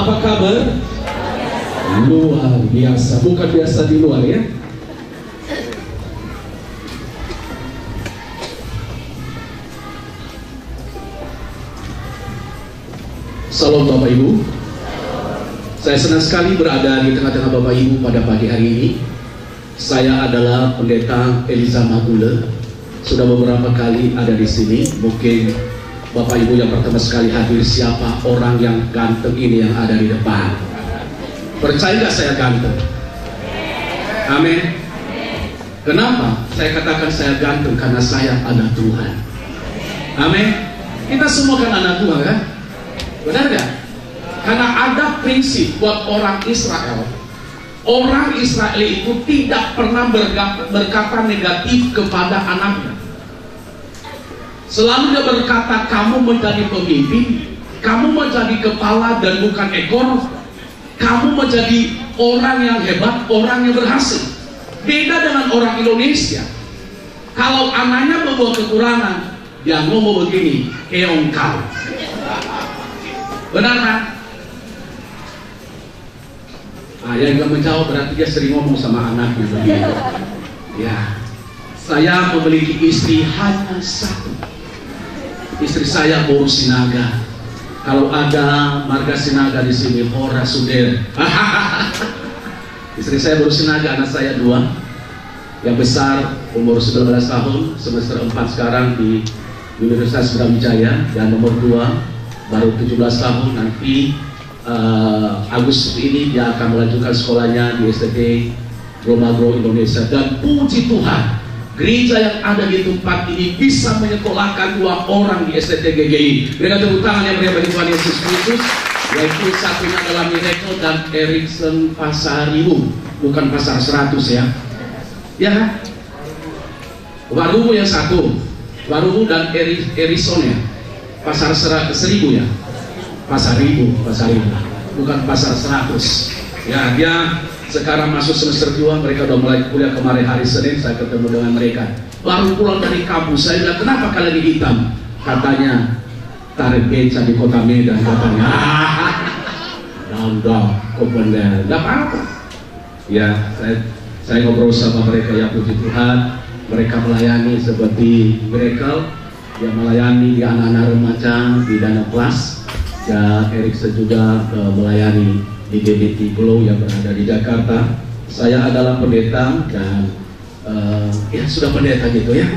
Apa kabar? Luar biasa. Bukan biasa di luar ya. Salam Bapak Ibu. Saya senang sekali berada di tengah-tengah Bapak Ibu pada pagi hari ini. Saya adalah Pendeta Eliza Magule. Sudah beberapa kali ada di sini. Mungkin Bapak Ibu yang pertama sekali hadir, siapa orang yang ganteng ini yang ada di depan? Percaya nggak saya ganteng? Amin. Kenapa saya katakan saya ganteng? Karena saya anak Tuhan. Amin. Kita semua kan anak Tuhan kan? Benar gak? Karena ada prinsip buat orang Israel. Orang Israel itu tidak pernah berkata negatif kepada anaknya. Selalu dia berkata, kamu menjadi pemimpin, kamu menjadi kepala dan bukan ekor, kamu menjadi orang yang hebat, orang yang berhasil. Beda dengan orang Indonesia. Kalau anaknya membuat kekurangan, dia ngomong begini, keong kau. Benar kan? Nah, yang gak menjawab berarti dia sering ngomong sama anaknya begitu. Ya, saya memiliki istri hanya satu. Istri saya Boru Sinaga. Kalau ada marga Sinaga di sini, Hora Suder. Istri saya Boru Sinaga, anak saya 2. Yang besar umur 19 tahun, semester 4 sekarang di Universitas Brawijaya, dan nomor 2 baru 17 tahun, nanti Agustus ini dia akan melanjutkan sekolahnya di STT Gromagro Indonesia. Dan puji Tuhan, gereja yang ada di tempat ini bisa menyekolahkan 2 orang di STT GGI. Dengan tepuk tangan yang meriah bagi Tuhan Yesus Kristus, yaitu satunya adalah Miracle dan Erikson Pasaribu, bukan Pasar 100 ya. Ya kan? Warumu yang satu, Warumu dan Erikson ya. Pasar 1000 ya, pasar 1000, bukan pasar 100. Ya, dia sekarang masuk semester 2, mereka udah mulai kuliah. Kemarin hari Senin saya ketemu dengan mereka, baru pulang dari kampus. Saya bilang, kenapa kalian di hitam? Katanya tarik beca di kota Medan katanya. Udah, kok bener, nggak apa-apa. Ya, saya ngobrol sama mereka, ya puji Tuhan, mereka melayani seperti Miracle. Dia melayani di anak-anak remaja di Dana Plus, dan Erikson juga melayani di DBT Glow yang berada di Jakarta. Saya adalah pendeta dan ya sudah pendeta gitu ya.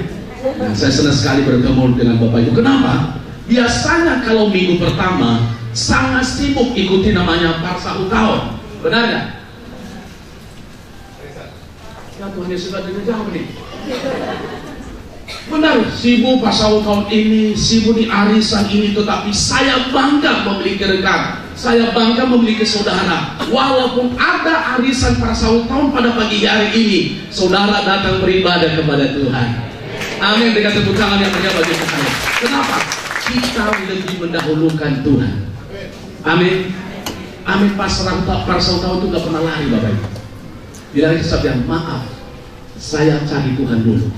Dan saya senang sekali bertemu dengan Bapak Ibu. Kenapa? Biasanya kalau minggu pertama sangat sibuk ikuti namanya Parsa Tahun. Benar nggak? Ya Tuhan Yesus sudah jawab nih. Benar, sibuk pas tahun ini, sibuk di arisan ini, tetapi saya bangga memiliki rekan, saya bangga memiliki saudara. Walaupun ada arisan pas tahun pada pagi hari ini, saudara datang beribadah kepada Tuhan. Amin. Dengan tepuk tangan yang meriah bagi Tuhan. Kenapa? Kita lebih mendahulukan Tuhan. Amin. Amin. Pas tahun itu gak pernah lari Bapak Ibu. Bila kita bilang maaf, saya cari Tuhan dulu.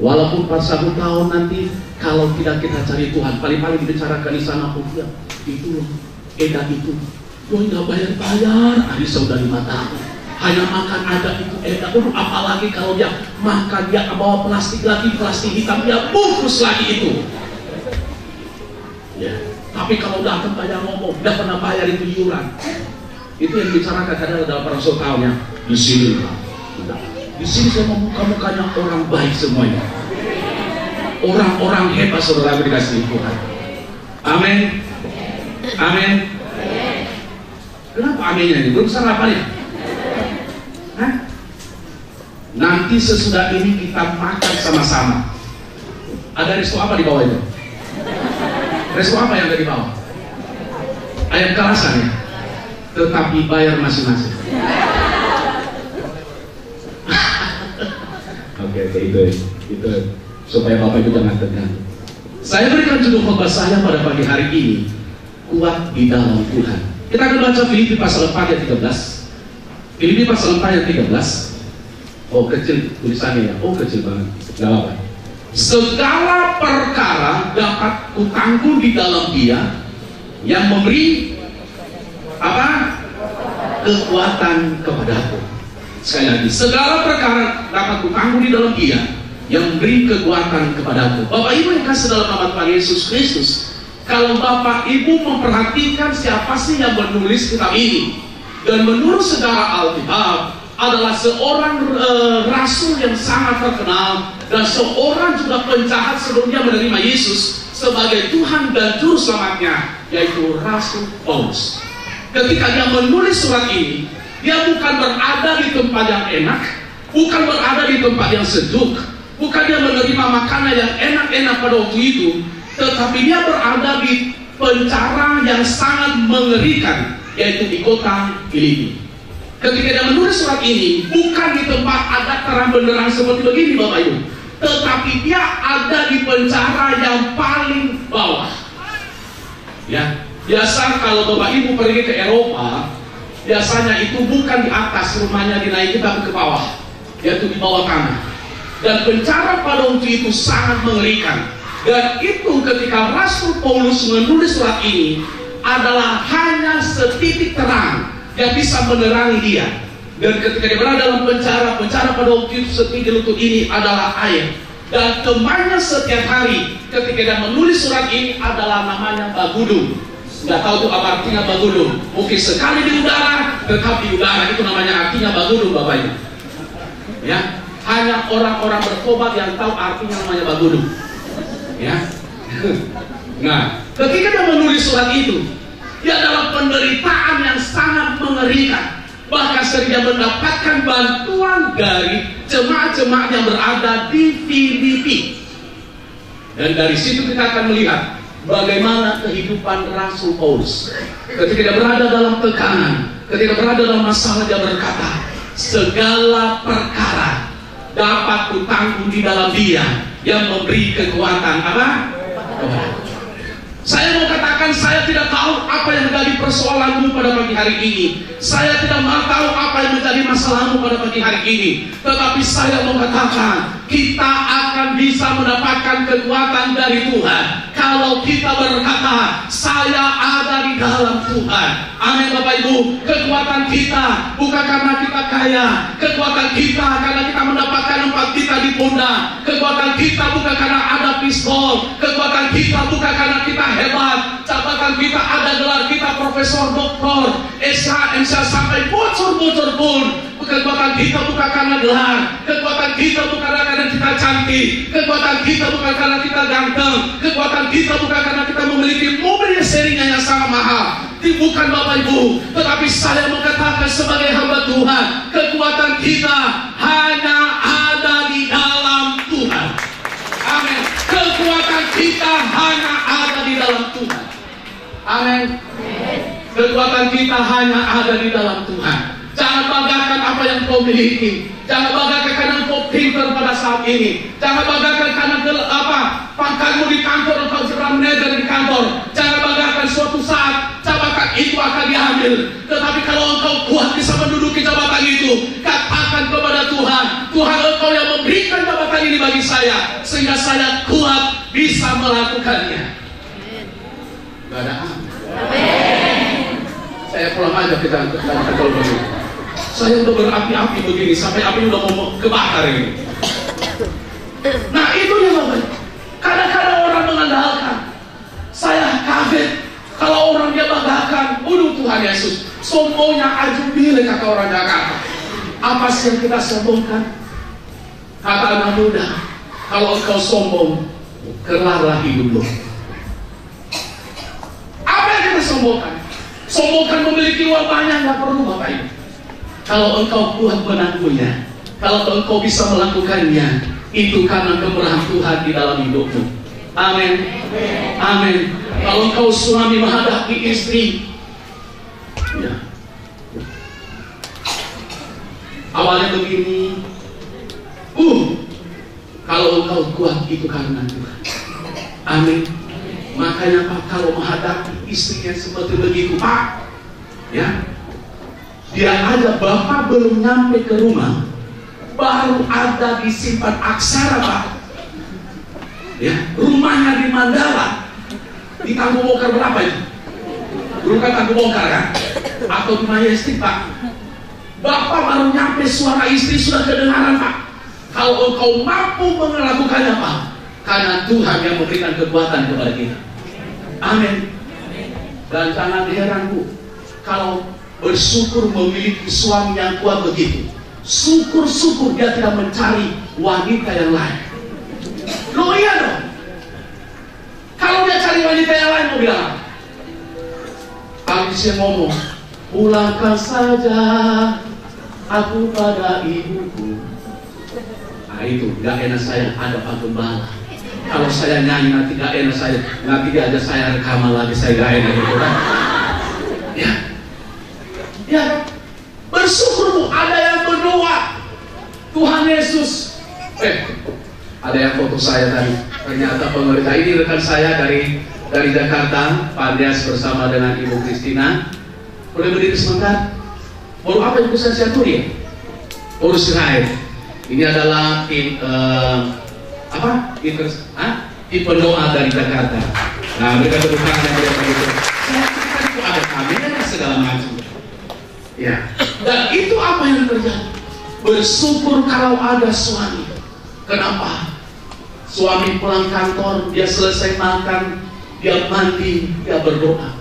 Walaupun pas 1 tahun nanti, kalau tidak kita cari Tuhan, paling-paling dibicarakan di sana, oh ya, itu loh, edan itu, loh nggak bayar-bayar, Arisa udah 5 tahun, hanya makan ada itu edan, apalagi kalau dia makan, dia bawa plastik lagi, plastik hitam, dia bungkus lagi itu. Ya, tapi kalau datang banyak ngomong, dia pernah bayar itu iuran. Itu yang dibicarakan adalah dalam para tahunnya, di sini lah. Di sini saya muka-mukanya orang baik semuanya, orang-orang hebat saudara dikasih Tuhan. Amin. Amin. Kenapa aminnya ini? Belum sarapan ya? Hah? Nanti sesudah ini kita makan sama-sama. Ada resto apa di bawah itu? Resto apa yang ada di bawah? Ayam kalasan ya? Tetapi bayar masing-masing. Oke, itu supaya Bapak Ibu jangan tegang. Saya berikan judul khotbah saya pada pagi hari ini, kuat di dalam Tuhan. Kita akan baca Filipi pasal 4 ayat 13. Filipi pasal 4 ayat 13. Oh kecil tulisannya ya, oh kecil banget. Gak apa-apa. Segala perkara dapat kutanggung di dalam Dia yang memberi apa? Kekuatan kepadaku. Sekali lagi, segala perkara dapat kutanggung di dalam Dia yang beri kekuatan kepadaku. Bapak Ibu yang kasih dalam nama Tuhan Yesus Kristus, kalau Bapak Ibu memperhatikan siapa sih yang menulis kitab ini, dan menurut sejarah Alkitab adalah seorang rasul yang sangat terkenal dan seorang juga penjahat sebelum dia menerima Yesus sebagai Tuhan dan Juru Selamatnya, yaitu Rasul Paulus. Ketika dia menulis surat ini, dia bukan berada di tempat yang enak, bukan berada di tempat yang sejuk, bukan dia menerima makanan yang enak-enak pada waktu itu, tetapi dia berada di penjara yang sangat mengerikan, yaitu di kota Filipi. Ketika dia menulis surat ini, bukan di tempat ada terang benderang seperti begini Bapak Ibu, tetapi dia ada di penjara yang paling bawah. Ya, biasa kalau Bapak Ibu pergi ke Eropa, biasanya itu bukan di atas rumahnya dinaiki, tapi ke bawah, yaitu di bawah tanah. Dan penjara pada waktu itu sangat mengerikan. Dan itu ketika Rasul Paulus menulis surat ini adalah hanya setitik terang yang bisa menerangi dia. Dan ketika dia berada dalam penjara pada waktu itu setinggi lutut ini adalah air. Dan temannya setiap hari ketika dia menulis surat ini adalah namanya Bagudung. Nggak tahu tuh apa artinya Bagudung. Mungkin sekali di udara, tetap di udara, itu namanya artinya Bagudung Bapak Ibu. Ya, hanya orang-orang bertobat yang tahu artinya namanya Bagudung. Ya. Nah, ketika dia menulis surat itu, dia dalam penderitaan yang sangat mengerikan. Bahkan sering dia mendapatkan bantuan dari jemaat-jemaat yang berada di Filipi. Dan dari situ kita akan melihat bagaimana kehidupan Rasul Paulus. Ketika dia berada dalam tekanan, ketika berada dalam masalah, dia berkata, segala perkara dapat kutanggung di dalam Dia yang memberi kekuatan apa? Saya mau katakan, saya tidak tahu apa yang menjadi persoalanmu pada pagi hari ini. Saya tidak mau tahu apa yang menjadi masalahmu pada pagi hari ini. Tetapi saya mau katakan, kita akan bisa mendapatkan kekuatan dari Tuhan kalau kita berkata, saya ada di dalam Tuhan. Amin Bapak Ibu. Kekuatan kita bukan karena kita kaya, kekuatan kita karena kita mendapatkan empat kita di pundak. Kekuatan kita bukan karena ada pistol, kekuatan kita bukan karena kita hebat, jabatan kita ada, gelar kita profesor, doktor, SH, sampai bocor-bocor pun. Kekuatan kita bukan karena gelar, kekuatan kita bukan karena kita cantik, kekuatan kita bukan karena kita ganteng, kekuatan kita bukan karena kita memiliki mobil yang serinya yang sangat mahal. Bukan Bapak Ibu, tetapi saya mengatakan sebagai hamba Tuhan, kekuatan kita hanya ada di dalam Tuhan. Amin. Kekuatan kita hanya ada di dalam Tuhan. Amin. Kekuatan kita hanya ada di dalam Tuhan. Jangan banggakan apa yang kau miliki. Jangan banggakan karena kau pintar pada saat ini. Jangan banggakan karena pangkatmu di kantor atau seorang manajer di kantor. Jangan banggakan suatu saat jabatan itu akan diambil. Tetapi kalau engkau kuat bisa menduduki jabatan itu, katakan kepada Tuhan, Tuhan engkau yang memberikan jabatan ini bagi saya, sehingga saya kuat bisa melakukannya. Gak ada amin. Saya pulang aja kita kalau begini. Saya udah berapi-api begini sampai api udah mau kebakar ini. Nah itu dia Bapak. Kadang-kadang orang mengandalkan. Saya kaget kalau orang dia banggakan, Tuhan Yesus, sombongnya aju bile kata orang Jakarta. Apa sih yang kita sombongkan? Kata anak muda, kalau engkau sombong, kelarlah hidupmu. Apa yang kita sombongkan? Sombongkan memiliki uang banyak, nggak perlu Bapak Ibu. Kalau engkau kuat menanggungnya, kalau engkau bisa melakukannya, itu karena kemurahan Tuhan di dalam hidupmu. Amin. Amin. Kalau engkau suami menghadapi istri, ya. Awalnya begini, kalau engkau kuat itu karena Tuhan. Amin. Makanya Pak, kalau menghadapi istrinya seperti begitu Pak, ya, dia aja Bapak belum nyampe ke rumah, baru ada disimpan aksara Pak, ya, rumahnya di Mandala, di Tangguh Bongkar berapa itu? Dulu kan Tangguh Bongkar kan, atau di Majestic, Pak. Bapak baru nyampe suara istri sudah kedengaran, Pak. Kalau engkau mampu melakukannya, Pak, karena Tuhan yang memberikan kekuatan kepada kita. Amin. Dan jangan heran, Bu, kalau bersyukur memiliki suami yang kuat begitu. Syukur-syukur dia tidak mencari wanita yang lain. Loh iya dong. Kalau dia cari wanita yang lain, mau bilang apa? Habisnya ngomong, pulangkan saja aku pada ibuku. Nah itu, gak enak saya ada Pak Gembala. Kalau saya nyanyi nanti gak enak saya, nanti dia aja saya rekaman lagi, saya gak enak gitu kan. Ya, bersyukur, Bu, ada yang berdoa. Tuhan Yesus. Ada yang foto saya tadi. Ternyata pengerja ini rekan saya dari Jakarta, Pak Andreas bersama dengan Ibu Kristina. Boleh berdiri sebentar? Baru apa yang bisa saya tulis? Ya? Urus Israel. Ini adalah tim tim pendoa dari Jakarta. Nah, mereka berdoa yang begitu. Saya pikir itu ada kamera segala macam. Ya. Dan itu apa yang terjadi? Bersyukur kalau ada suami. Kenapa? Suami pulang kantor, dia selesai makan, dia mandi, dia berdoa.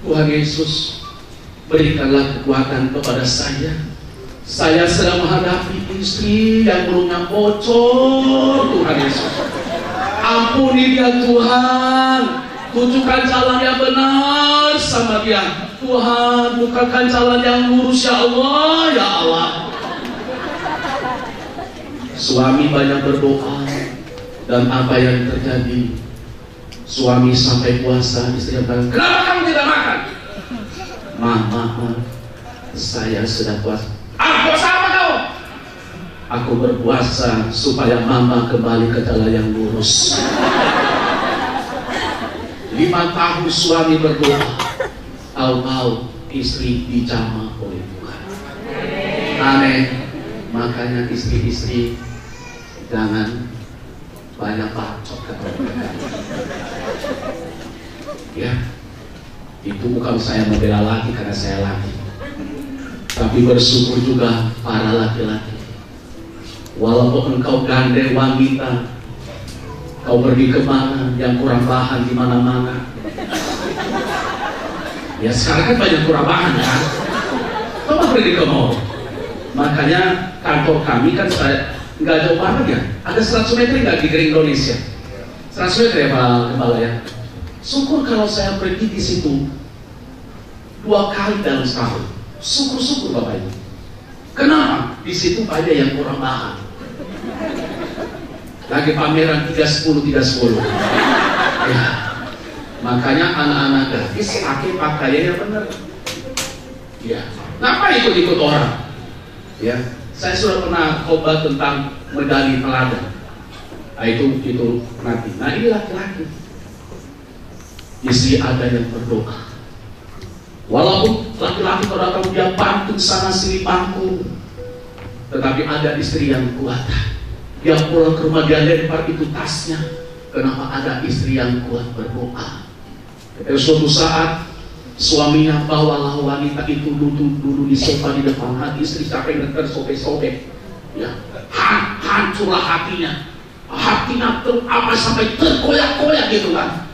Tuhan Yesus, berikanlah kekuatan kepada saya. Saya sedang menghadapi istri yang belumnya bocor. Tuhan Yesus, ampuni dia Tuhan. Tunjukkan jalan yang benar sama dia. Tuhan, bukakan jalan yang lurus ya Allah, ya Allah. Suami banyak berdoa. Dan apa yang terjadi? Suami sampai puasa, istrinya bilang, kenapa kamu tidak makan? Mama, saya sudah puasa. Puasa apa kau? Aku berpuasa supaya mama kembali ke jalan yang lurus. 5 tahun suami berdoa, tahu-tahu istri dijamah oleh Tuhan. Amin. Makanya istri-istri jangan banyak bacot kata mereka. Ya, itu bukan saya membela laki karena saya laki, tapi bersyukur juga para laki-laki. Walaupun engkau gandeng wanita, kau pergi kemana yang kurang bahan di mana-mana. Ya sekarang kan banyak kurang bahan kan. Coba pergi ke mall. Makanya kantor kami kan saya nggak jauh banget ya, ada 100 meter nggak di Indonesia, 100 meter ya Pak Kepala ya. Syukur kalau saya pergi di situ 2 kali dalam setahun. Syukur Bapak Ibu. Kenapa? Di situ banyak yang kurang bahan. Lagi pameran 310. Ya. Makanya anak-anak gadis pakai yang benar. Ya. Kenapa ikut-ikut orang? Ya. Saya sudah pernah khotbah tentang medali teladan. Nah, itu nanti. Nah ini laki-laki. Istri ada yang berdoa. Walaupun laki-laki pada tahun dia bantu sana sini bantu, tetapi ada istri yang kuat. Dia pulang ke rumah dia lempar itu tasnya. Kenapa ada istri yang kuat berdoa? Suatu saat suaminya bawalah wanita itu duduk di sofa di depan hati istri sampai tersobek-sobek. Ya, hancurlah hatinya sampai terkoyak-koyak gitu kan.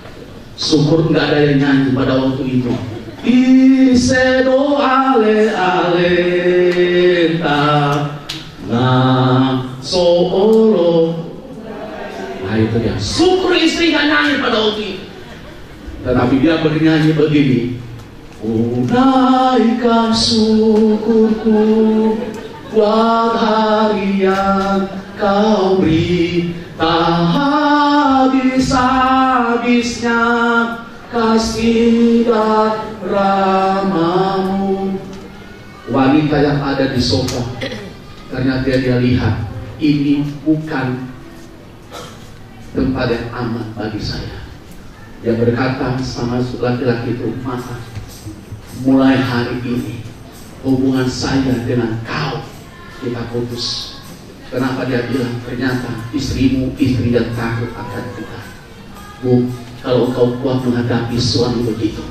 Syukur nggak ada yang nyanyi pada waktu itu. Isedo ale ta na soolo. Nah itu dia. Syukur istri nggak nyanyi pada waktu itu. Tetapi dia bernyanyi begini. Unaikan syukurku buat hari yang kau beri, tak habis-habisnya kasih dan rahmamu. Wanita yang ada di sofa, ternyata dia lihat ini bukan tempat yang aman bagi saya. Dia berkata sama laki-laki itu, maaf, mulai hari ini hubungan saya dengan kau kita putus. Kenapa dia bilang? Ternyata istrimu istri yang takut akan Tuhan. Bu, kalau engkau kuat menghadapi suami begitu,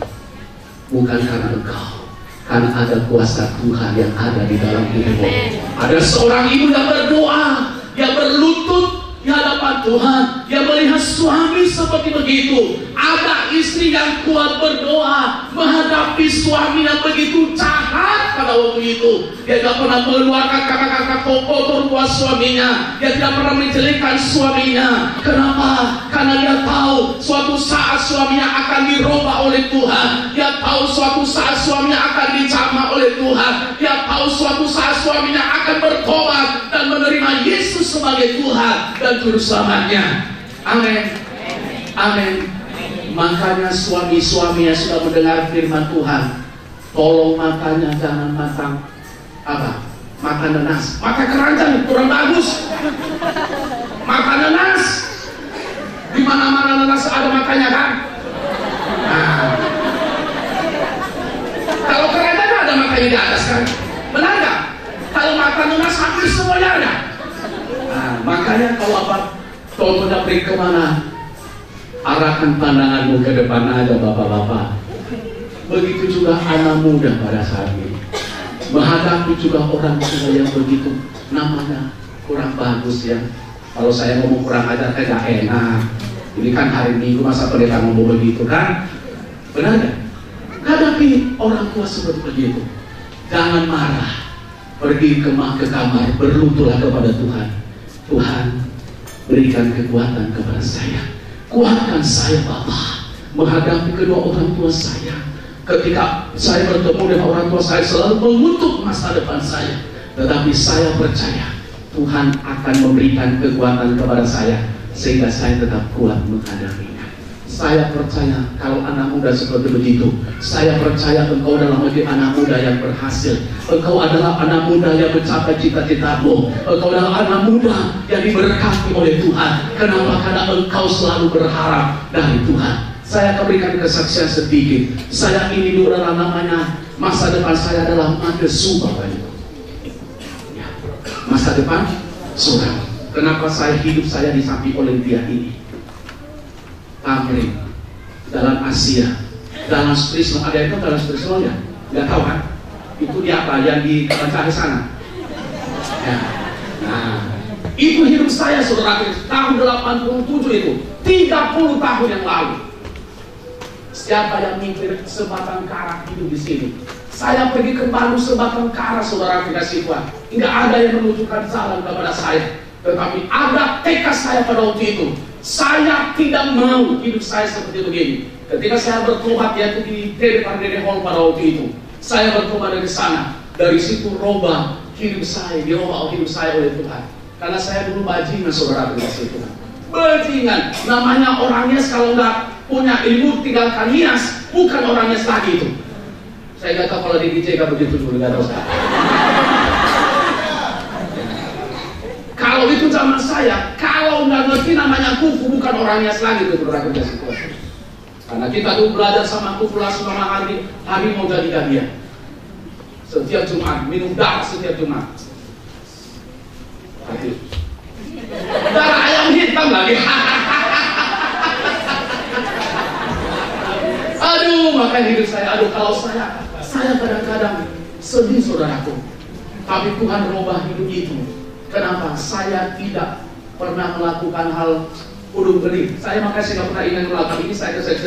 bukan karena engkau, Karena ada kuasa Tuhan yang ada di dalam hidupmu. Ada seorang ibu yang berdoa, yang berlutut di hadapan Tuhan, yang melihat suami seperti begitu. Ada istri yang kuat berdoa menghadapi suami yang begitu jahat pada waktu itu. Dia tidak pernah mengeluarkan kata-kata kotor buat suaminya. Dia tidak pernah menjelekkan suaminya. Kenapa? Karena dia tahu suatu saat suaminya akan dirubah oleh Tuhan. Dia tahu suatu saat suaminya akan dijamah oleh Tuhan. Dia tahu suatu saat suaminya akan bertobat dan menerima Yesus sebagai Tuhan dan Juru Selamatnya. Amin. Amin. Makanya suami-suami yang sudah mendengar firman Tuhan, tolong matanya jangan makan nanas. Makan keranjang kurang bagus. Makan nanas. Di mana-mana nanas ada makanya kan? Nah. Kalau keranjang ada makanya di atas kan? Benar nggak? Kalau makan nanas hampir semuanya ada. Nah, makanya kalau kau tidak pergi kemana, arahkan pandanganmu ke depan aja bapak-bapak. Begitu juga anak muda pada saat ini menghadapi juga orang tua yang begitu namanya kurang bagus ya. Kalau saya ngomong kurang ajar kayak gak enak. Ini kan hari Minggu masa pendeta ngomong begitu kan? Benar gak? Hadapi orang tua seperti begitu. Jangan marah. Pergi ke kamar, berlututlah kepada Tuhan. Tuhan, berikan kekuatan kepada saya. Kuatkan saya Bapa menghadapi kedua orang tua saya. Ketika saya bertemu dengan orang tua saya selalu mengutuk masa depan saya. Tetapi saya percaya Tuhan akan memberikan kekuatan kepada saya sehingga saya tetap kuat menghadapinya. Saya percaya kalau anak muda seperti begitu. Saya percaya engkau adalah menjadi anak muda yang berhasil. Engkau adalah anak muda yang mencapai cita-citamu. Engkau adalah anak muda yang diberkati oleh Tuhan. Kenapa? Karena engkau selalu berharap dari Tuhan. Saya akan berikan kesaksian sedikit. Saya ini dulu adalah namanya, masa depan saya adalah madesu Bapak Ibu. Ya. Masa depan suram. Kenapa hidup saya di samping Olimpia ini? Tamrin, dalam Asia, dalam Strisno, ada itu dalam Strisno ya? Nggak tahu kan? Itu di apa? Yang di Kancah sana. Ya. Nah, itu hidup saya saudara, tahun 87 itu, 30 tahun yang lalu. Siapa yang mimpi sebatang kara hidup di sini? Saya pergi ke Bandung sebatang kara saudara kasih Tuhan. Nggak ada yang menunjukkan jalan kepada saya. Tetapi ada tekad saya pada waktu itu. Saya tidak mau hidup saya seperti begini. Ketika saya bertobat yaitu di Dede Hall pada waktu itu, saya bertobat dari sana. Dari situ dirubah hidup saya oleh Tuhan. Karena saya dulu bajingan saudara kasih Tuhan. Bajingan, namanya orangnya kalau nggak punya ilmu tinggalkan hias, bukan orangnya lagi itu. Saya nggak tahu kalau di DJ begitu dulu, nggak tahu saya. Kalau itu zaman saya, kalau nggak ngerti namanya kufu, bukan orangnya lagi itu saudara kasih Tuhan. Karena kita dulu belajar sama kufu langsung sama hari mau jadi-jadian. Setiap Jumat, minum darah setiap Jumat. Darah ayam hitam lagi. Aduh, makanya hidup saya. Kalau saya kadang-kadang sedih saudaraku. Tapi Tuhan merubah hidup itu. Kenapa? Saya tidak pernah melakukan hal udung geli. Saya makanya nggak pernah ingin melakukan ini.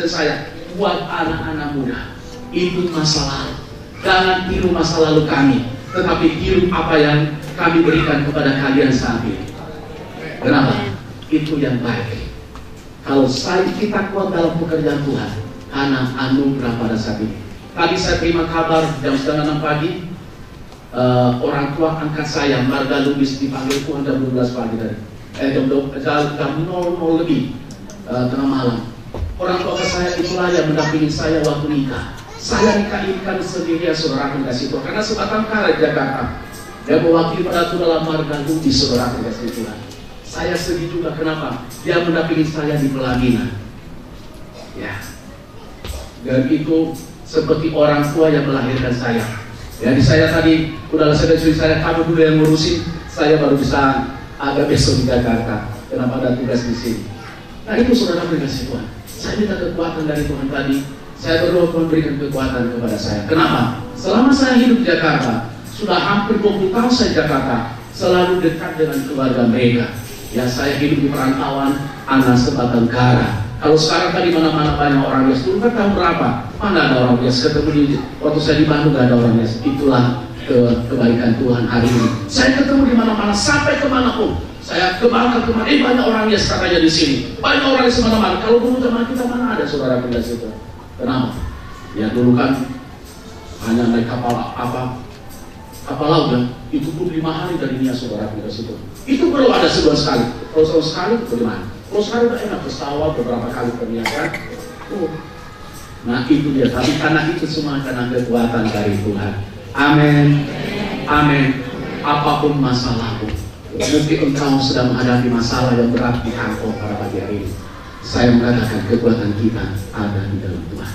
Saya buat anak-anak muda. Itu masa lalu. Jangan tiru masa lalu kami, tetapi tiru apa yang kami berikan kepada kalian saat ini. Kenapa? Itu yang baik. Kalau kita kuat dalam pekerjaan Tuhan, karena anugerah pada saat ini. Tadi saya terima kabar jam 5:30 pagi, orang tua angkat saya, Marga Lubis, dipanggil Tuhan jam 12 pagi tadi. Jam 00 lebih, tengah malam. Orang tua saya itulah yang mendampingi saya waktu nikah. Saya nikah ini kan sendirian saudara kasih Tuhan. Karena sebatang kara di Jakarta. Dia mewakili pada itu dalam Marga Lubis saudara kasih Tuhan. Saya sedih juga, kenapa? Dia mendampingi saya di pelaminan. Ya. Dan itu seperti orang tua yang melahirkan saya. Jadi saya tadi udah istri saya, kamu dulu yang ngurusin, saya baru bisa ada besok di Jakarta. Kenapa ada tugas di sini? Nah itu saudara kasih Tuhan. Saya minta kekuatan dari Tuhan tadi. Saya berdoa Tuhan berikan kekuatan kepada saya. Kenapa? Selama saya hidup di Jakarta, sudah hampir 20 tahun saya di Jakarta, selalu dekat dengan keluarga mereka. Ya, saya hidup di perantauan, anak sebatang kara. Kalau sekarang kan di mana-mana banyak orang Yes, dulu kan tahun berapa? Mana ada orang Yes? Ketemu di waktu saya di Bandung gak ada orang Yes. Itulah kebaikan Tuhan hari ini. Saya ketemu di mana-mana, sampai kemanapun. Saya kembali ke kemana? Banyak orang Yes katanya di sini. Banyak orang di mana-mana. Kalau dulu zaman kita mana ada saudara di situ? Kenapa? Ya dulu kan hanya naik kapal laut ya. Itu pun 5 hari dari Nia saudara di situ. Itu perlu ada sebulan sekali. Kalau sebulan sekali bagaimana? Kalau sekali udah enak pesawat beberapa kali perniagaan. Nah itu dia. Tapi karena itu semua karena kekuatan dari Tuhan. Amin. Amin. Apapun masalahmu, mungkin engkau sedang menghadapi masalah yang berat di kantor pada pagi hari ini. Saya mengatakan kekuatan kita ada di dalam Tuhan.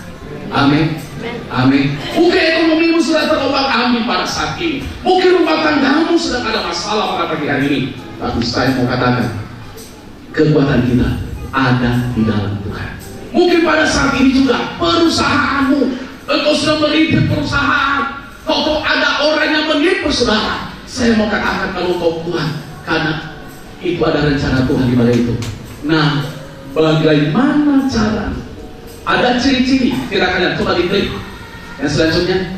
Amin. Amin. Mungkin ekonomimu sedang terombang-ambing pada saat ini. Mungkin rumah tanggamu sedang ada masalah pada pagi hari ini. Tapi saya mau katakan kekuatan kita ada di dalam Tuhan. Mungkin pada saat ini juga perusahaanmu, engkau sedang merintis perusahaan, kau ada orang yang menipu saudara. Saya mau katakan kalau kau Tuhan, karena itu ada rencana Tuhan di balik itu. Nah, bagaimana cara? Ada ciri-ciri, kira-kira coba diklik. Yang selanjutnya,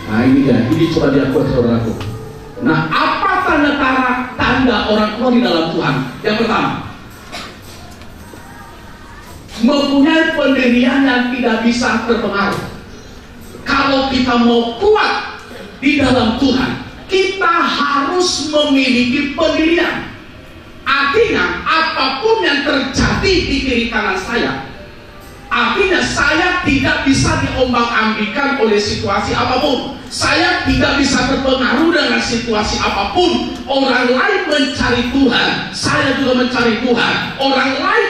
nah ini dia, ini coba diakui saudaraku. Nah, apa tanda orang tua di dalam Tuhan? Yang pertama, mempunyai pendirian yang tidak bisa terpengaruh. Kalau kita mau kuat di dalam Tuhan, kita harus memiliki pendirian. Artinya apapun yang terjadi di kiri kanan saya, artinya saya tidak bisa diombang-ambingkan oleh situasi apapun. Saya tidak bisa terpengaruh dengan situasi apapun. Orang lain mencari Tuhan, saya juga mencari Tuhan. Orang lain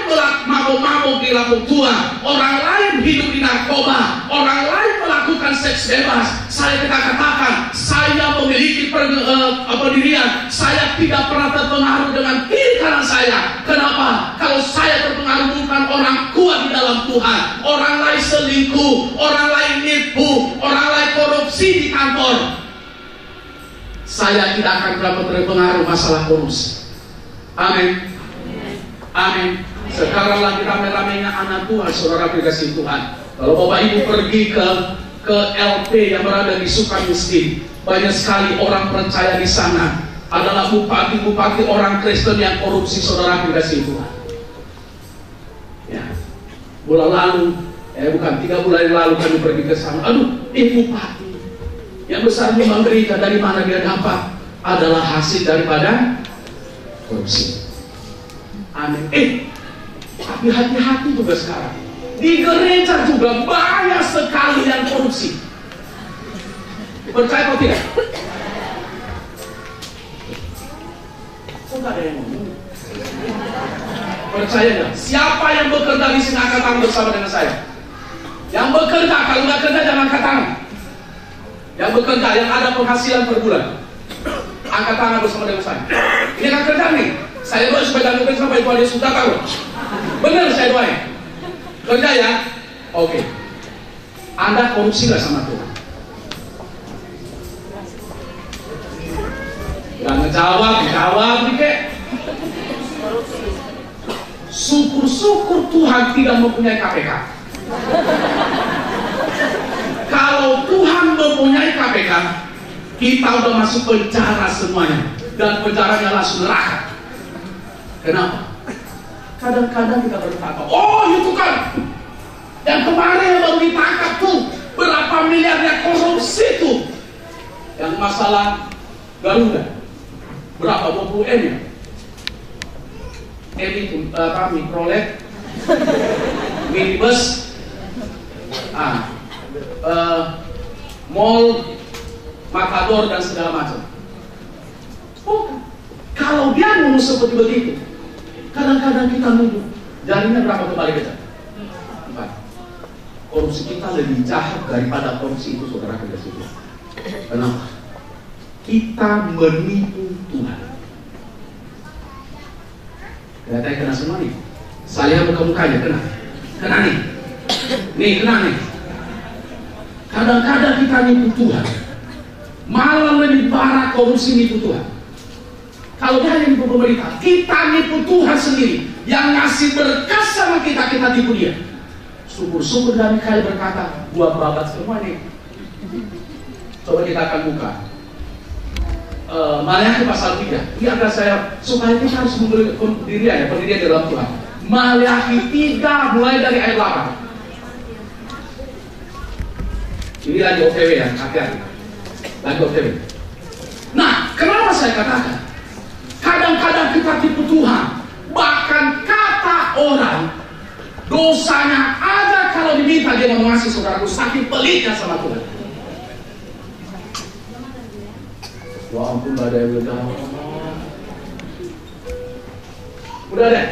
mabuk-mabuk di lampu tua, orang lain hidup di narkoba, orang lain melakukan seks bebas. Saya katakan, saya memiliki pendirian. Saya tidak pernah terpengaruh dengan kiri kanan saya. Kenapa? Kalau saya terpengaruh bukan orang kuat di dalam Tuhan. Orang lain selingkuh, orang lain nipu, orang lain korupsi di kantor, saya tidak akan dapat terpengaruh masalah korupsi. Amin. Amin. Sekarang lagi rame-ramenya anak Tuhan, saudara dikasih Tuhan. Kalau Bapak Ibu pergi ke LP yang berada di Sukamiskin, banyak sekali orang percaya di sana adalah bupati-bupati orang Kristen yang korupsi, saudara dikasih Tuhan. Ya, bulan lalu, bukan 3 bulan yang lalu kami pergi ke sana. Bupati yang besar memang berita dari mana dia dapat adalah hasil daripada korupsi. Amin. Tapi hati-hati juga sekarang. Di gereja juga banyak sekali yang korupsi. Percaya atau tidak? Kok gak ada yang ngomong? Percaya nggak? Siapa yang bekerja di sini angkat tangan bersama dengan saya? Yang bekerja, kalau nggak kerja jangan angkat tangan. Yang bekerja, yang ada penghasilan per bulan, angkat tangan bersama dengan saya. Ini kan kerja nih. Saya doa supaya jangan kerja sampai Tuhan Yesus sudah tahu. Benar saya doain. Kerja ya? Oke. Anda korupsi nggak sama Tuhan? Jangan jawab nih kek. Syukur-syukur Tuhan tidak mempunyai KPK. Kalau Tuhan mempunyai KPK, kita udah masuk penjara semuanya, dan penjaranya langsung neraka. Kenapa? Kadang-kadang kita berkata, oh itu kan yang kemarin yang baru ditangkap tuh, berapa miliarnya korupsi tuh. Yang masalah Garuda, berapa 20 M ya? Itu mikrolet, minibus, mall, matador dan segala macam. Kalau dia ngomong seperti begitu, kadang-kadang kita nuduh jaringan berapa kembali kita? 4. Korupsi kita lebih jahat daripada korupsi itu, saudara kita situ. Kenapa? Kita menipu Tuhan. Katanya kena semua nih. Saya buka mukanya kena nih. Nih kena nih. Kadang-kadang kita nipu Tuhan, malah lebih parah korupsi nipu Tuhan. Kalau dia nipu pemerintah, kita nipu Tuhan sendiri yang ngasih berkat sama kita, kita tipu dia. Syukur-syukur dari kali berkata, buat babat semua nih. Coba kita akan buka Maleakhi pasal 3. Ini akan saya, supaya kita harus memberi pendirian dalam Tuhan. Maleakhi 3 mulai dari ayat 8. Ini lagi OTW ya, hati-hati. Lagi OTW. Nah, kenapa saya katakan? Kadang-kadang kita tipu Tuhan. Bahkan kata orang, dosanya aja kalau diminta dia mau ngasih, saudaraku, saking pelitnya sama Tuhan. Ya ampun, gak ada yang udah. Udah deh.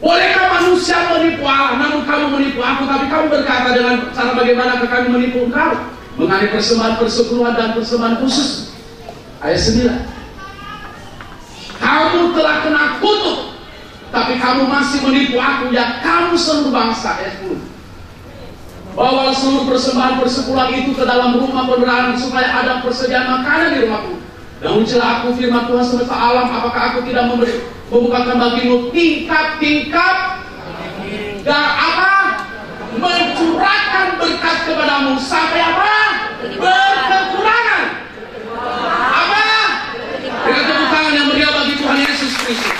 Bolehkah manusia menipu Allah? Namun kamu menipu aku, tapi kamu berkata dengan cara bagaimana kami menipu engkau? Mengenai persembahan persepuluhan dan persembahan khusus. Ayat 9. Kamu telah kena kutuk, tapi kamu masih menipu aku, ya kamu seluruh bangsa. Ayat 10. Bawa seluruh persembahan persepuluhan itu ke dalam rumah penerangan supaya ada persediaan makanan di rumahku. Dan ujilah aku firman Tuhan semesta alam, apakah aku tidak membukakan bagimu tingkap-tingkap dan apa? Mencurahkan berkat kepadamu sampai apa? Berkekurangan. Apa? Dengan tepuk tangan yang meriah bagi Tuhan Yesus Kristus.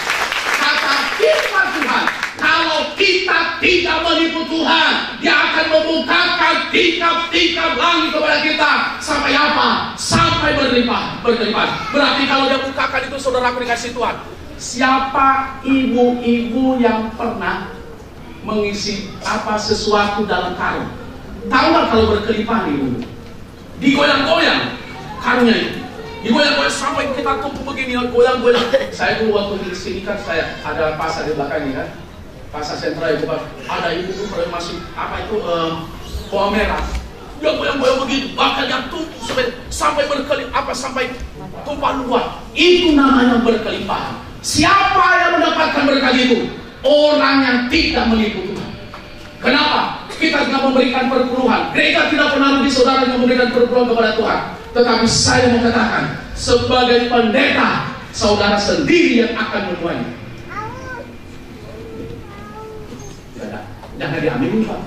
Kata firman Tuhan, kalau kita tidak menipu Tuhan, Dia akan membukakan tingkap-tingkap langit kepada kita sampai apa? Sampai berlimpah. Berarti kalau Dia bukakan itu, saudaraku dikasih Tuhan. Siapa ibu-ibu yang pernah mengisi apa sesuatu dalam karung? Tahu nggak kalau berkelimpahan ibu? Digoyang-goyang karungnya itu. Digoyang-goyang sampai kita tumpuk begini, goyang-goyang. Saya dulu waktu di sini kan, saya ada pasar di belakangnya kan, pasar sentral itu kan, ada ibu tuh pada masih apa itu bawang merah. Dia goyang-goyang begitu, bahkan yang tumpuk sampai sampai tumpah luar. Itu namanya berkelimpahan. Siapa yang mendapatkan berkat itu? Orang yang tidak menipu Tuhan. Kenapa? Kita tidak memberikan perpuluhan. Gereja tidak pernah rugi, saudara, yang memberikan perpuluhan kepada Tuhan. Tetapi saya mau katakan, sebagai pendeta, saudara sendiri yang akan menuainya. Jangan diambil, Pak.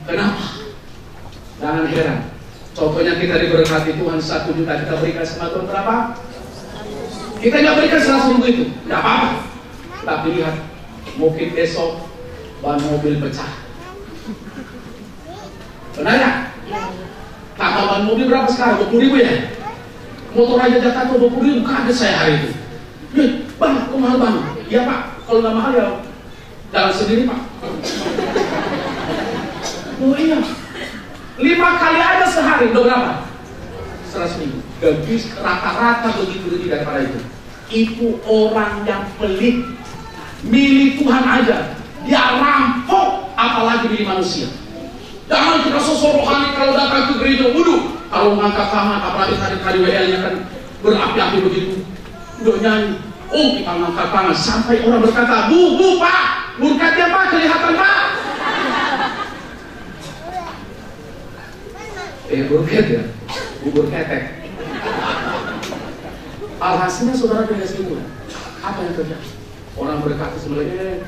Kenapa? Jangan heran. Contohnya kita diberkati Tuhan 1 juta, kita berikan sama Tuhan berapa? Kita nggak berikan 100.000 itu, nggak apa-apa. Tapi lihat, mungkin besok ban mobil pecah. Benar ya? Kakak ban mobil berapa sekarang? 20.000 ya? Motor aja jatuh 20.000, kaget saya hari itu. Bang, kok mahal bang? Iya Pak, kalau nggak mahal ya jalan sendiri Pak. Oh iya, 5 kali aja sehari, udah berapa? 100.000. Gaji rata-rata begitu lebih daripada itu. Itu orang yang pelit. Milik Tuhan aja dia rampok, apalagi milik manusia. Jangan kita sosok rohani kalau datang ke gereja. Waduh, kalau mengangkat tangan, apalagi tadi WL-nya kan berapi-api begitu, udah nyanyi. Oh, kita mengangkat tangan sampai orang berkata, Bu Pak, berkatnya Pak, kelihatan Pak. Berkat ya, bubur ketek. Alhasilnya saudara dengan simpulan, apa yang terjadi? Orang berkata sebenarnya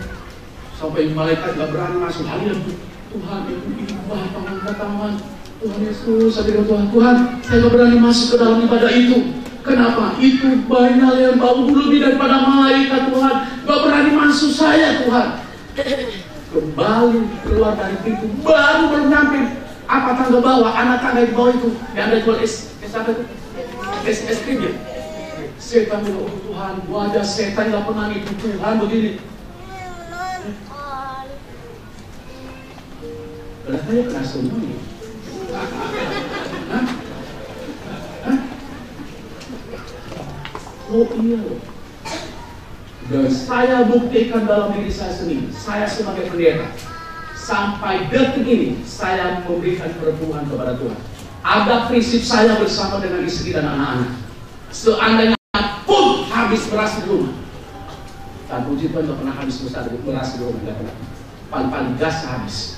sampai malaikat gak berani masuk. Haleluya, Tuhan, ibu bapak angkat tangan, Tuhan Yesus, saya bilang Tuhan, saya gak berani masuk ke dalam ibadah itu. Kenapa? Itu banyak yang bau lebih daripada malaikat Tuhan. Gak berani masuk saya Tuhan. Kembali keluar dari pintu, baru nyampe apa tangga bawah, anak tangga di bawah itu yang ada jual es krim ya. Setan bilang, oh Tuhan, wajah setan gak pernah nipu Tuhan begini. Kelihatannya kena semua nih. Hah? Oh iya loh. Dan saya buktikan dalam diri saya sendiri, saya sebagai pendeta, sampai detik ini saya memberikan perpuluhan kepada Tuhan. Ada prinsip saya bersama dengan istri dan anak-anak. Seandainya pun habis beras di rumah, dan puji Tuhan gak pernah habis beras di rumah, gak pernah. Paling gas habis.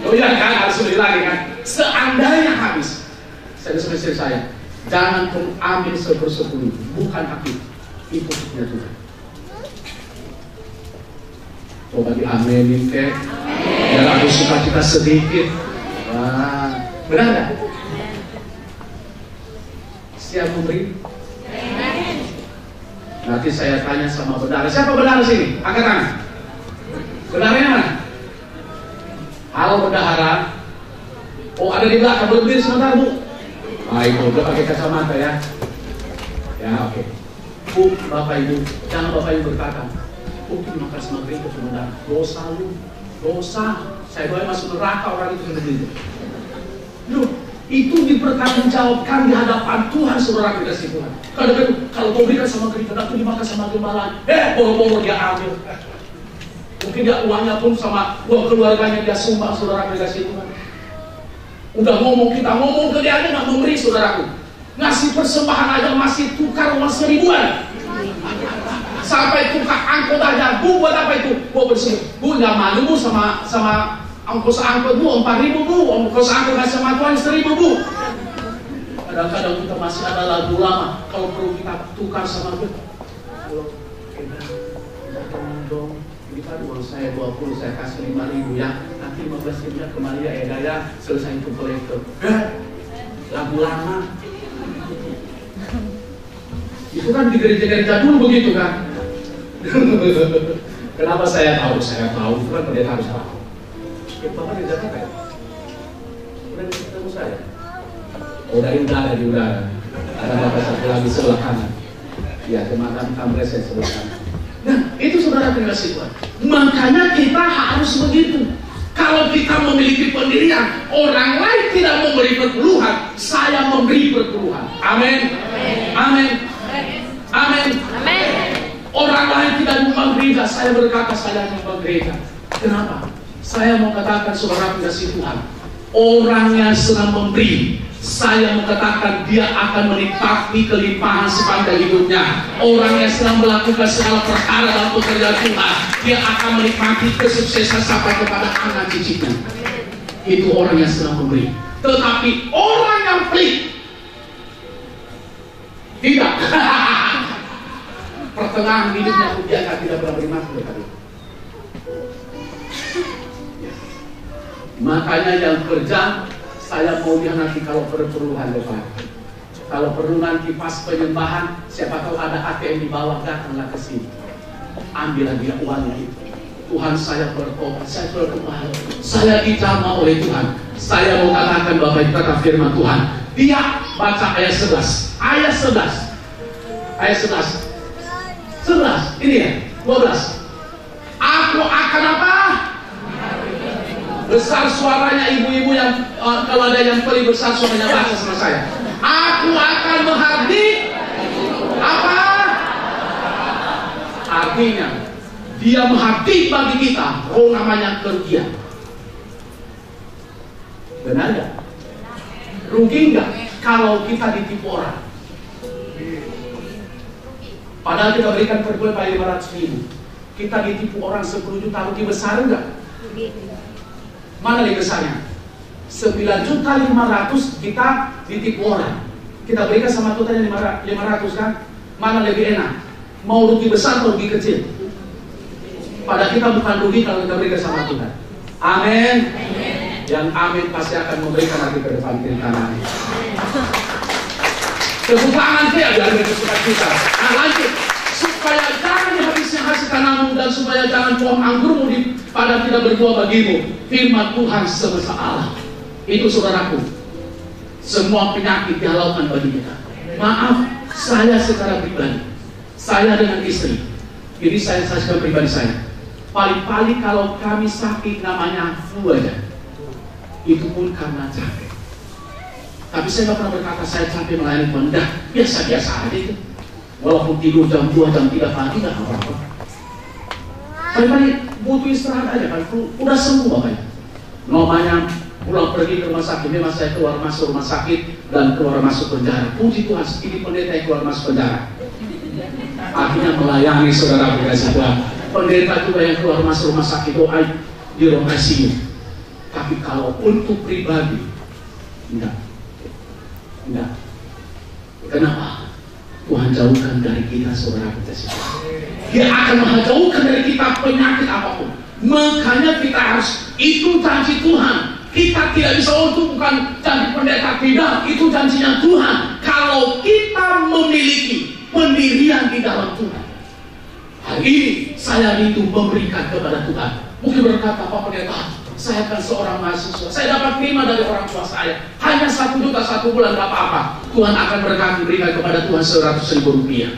Oh iya kan, harus beli lagi kan. Seandainya habis, saya sama istri saya, jangan kamu ambil 1/10, bukan hak itu punya Tuhan. Coba diamenin kek, biar aku sukacita sedikit. Wah, benar nggak? Siap memberi? Nanti saya tanya sama bendahara. Siapa bendahara sini? Angkat tangan. Bendaharanya mana? Halo bendahara. Oh, ada di belakang. Berdiri sebentar, Bu. Baik, udah pakai kacamata ya. Ya, oke. Bu, Bapak Ibu, jangan Bapak Ibu berkata, makan sama gereja bendahara. Dosa lu, dosa. Saya doain masuk neraka orang itu begitu. Loh, itu dipertanggungjawabkan di hadapan Tuhan, saudara kasih Tuhan. Kalau kau berikan sama gereja, aku dimakan sama gembala. Boro-boro dia ambil. Mungkin dia uangnya pun sama uang keluarganya dia sumbang, saudara kasih Tuhan. Udah ngomong, kita ngomong ke dia aja nggak memberi, saudaraku. Ngasih persembahan aja masih tukar uang 1000-an. Sampai tukar angkot aja. Bu, buat apa itu? Bu bersih. Bu nggak malu Bu sama ongkos angkot Bu, 4.000 Bu, ongkos angkot nggak sama Tuhan 1.000 Bu. Kadang-kadang kita masih ada lagu lama. Kalau perlu kita tukar sama Tuhan. Kalau kita tolong dong, kita uang saya 20, saya kasih 5.000 ya. Nanti 15.000 ya kembali ya Eda, selesai itu kolektor. Lagu lama. Itu kan di gereja-gereja dulu begitu kan. Kenapa saya tahu? Saya tahu, itu kan pendeta harus tahu. Bapak di Jakarta ya? Udah ketemu saya? Oh, dari udara, di udara. Ada bapak satu lagi sebelah kanan. Ya, teman-teman kampres yang sebelah kanan. Nah, itu saudara kasih Tuhan. Makanya kita harus begitu. Kalau kita memiliki pendirian, orang lain tidak memberi perpuluhan, saya memberi perpuluhan. Amin. Amin. Amin. Amin. Orang lain tidak menyumbang gereja, saya berkata saya menyumbang gereja. Kenapa? Saya mau katakan saudara kasih Tuhan, orang yang sedang memberi, saya mau katakan dia akan menikmati kelimpahan sepanjang hidupnya. Orang yang sedang melakukan segala perkara dalam pekerjaan Tuhan, dia akan menikmati kesuksesan sampai kepada anak cicitnya. Itu orang yang sedang memberi. Tetapi orang yang pelit, tidak. Pertengahan hidupnya dia akan tidak pernah beri makan kepada itu. Makanya yang kerja, saya mau dia nanti kalau perpuluhan depan. Kalau perlu nanti pas penyembahan, siapa tahu ada ATM di bawah, datanglah ke sini. Ambillah dia uangnya itu. Tuhan, saya bertobat, saya bertobat, saya dijamah oleh Tuhan. Saya mau katakan Bapak Ibu kata firman Tuhan. Dia baca ayat 11. Ayat 11. Ayat 11. 11. Ini ya, 12. Aku akan apa? Besar suaranya ibu-ibu yang kalau ada yang pelit besar suaranya baca sama saya. Aku akan menghardik apa? Artinya dia menghardik bagi kita. Oh, namanya kerugian. Benar nggak? Rugi nggak kalau kita ditipu orang? Padahal kita berikan perpuluhan paling 500.000. Kita ditipu orang 10 juta, rugi besar nggak? Mana lebih besarnya? 9.500.000 kita ditipu orang. Kita berikan sama Tuhan 500 kan? Mana lebih enak? Mau rugi besar atau rugi kecil? Padahal kita bukan rugi kalau kita berikan sama Tuhan. Amin. Yang amin pasti akan memberikan nanti ke depan kita. Tepuk tangan dia biar bersuka cita. Nah, lanjut. Supaya jangan dihabisnya hasil tanammu dan supaya jangan pohon anggurmu pada tidak berbuah bagimu. Firman Tuhan semesta Allah. Itu saudaraku. Semua penyakit dihalalkan bagi kita. Maaf, saya secara pribadi, saya dengan istri. Jadi saya secara pribadi saya. Paling-paling kalau kami sakit namanya flu aja. Itu pun karena capek. Tapi saya nggak pernah berkata saya capek melayani Tuhan. Dah, biasa-biasa aja itu. Walaupun tidur jam 2, jam 3 pagi nggak apa-apa. Paling-paling butuh istirahat aja kan. Udah sembuh kan. Namanya pulang pergi ke rumah sakit. Memang saya keluar masuk rumah sakit dan keluar masuk penjara. Puji Tuhan, ini pendeta yang keluar masuk penjara. Akhirnya melayani saudara kasih Tuhan. Pendeta juga yang keluar masuk rumah sakit doa di ruang ICU. Tapi kalau untuk pribadi, enggak. Kenapa? Tuhan jauhkan dari kita saudara kita semua. Dia akan menjauhkan dari kita penyakit apapun. Makanya kita harus, itu janji Tuhan. Kita tidak bisa, itu bukan janji pendeta, tidak. Itu janjinya Tuhan. Kalau kita memiliki pendirian di dalam Tuhan. Hari ini saya rindu memberikan kepada Tuhan. Mungkin berkata, Pak Pendeta, saya kan seorang mahasiswa, saya dapat terima dari orang tua saya hanya 1 juta 1 bulan, gak apa-apa. Tuhan akan berkati, berikan kepada Tuhan 100.000 rupiah.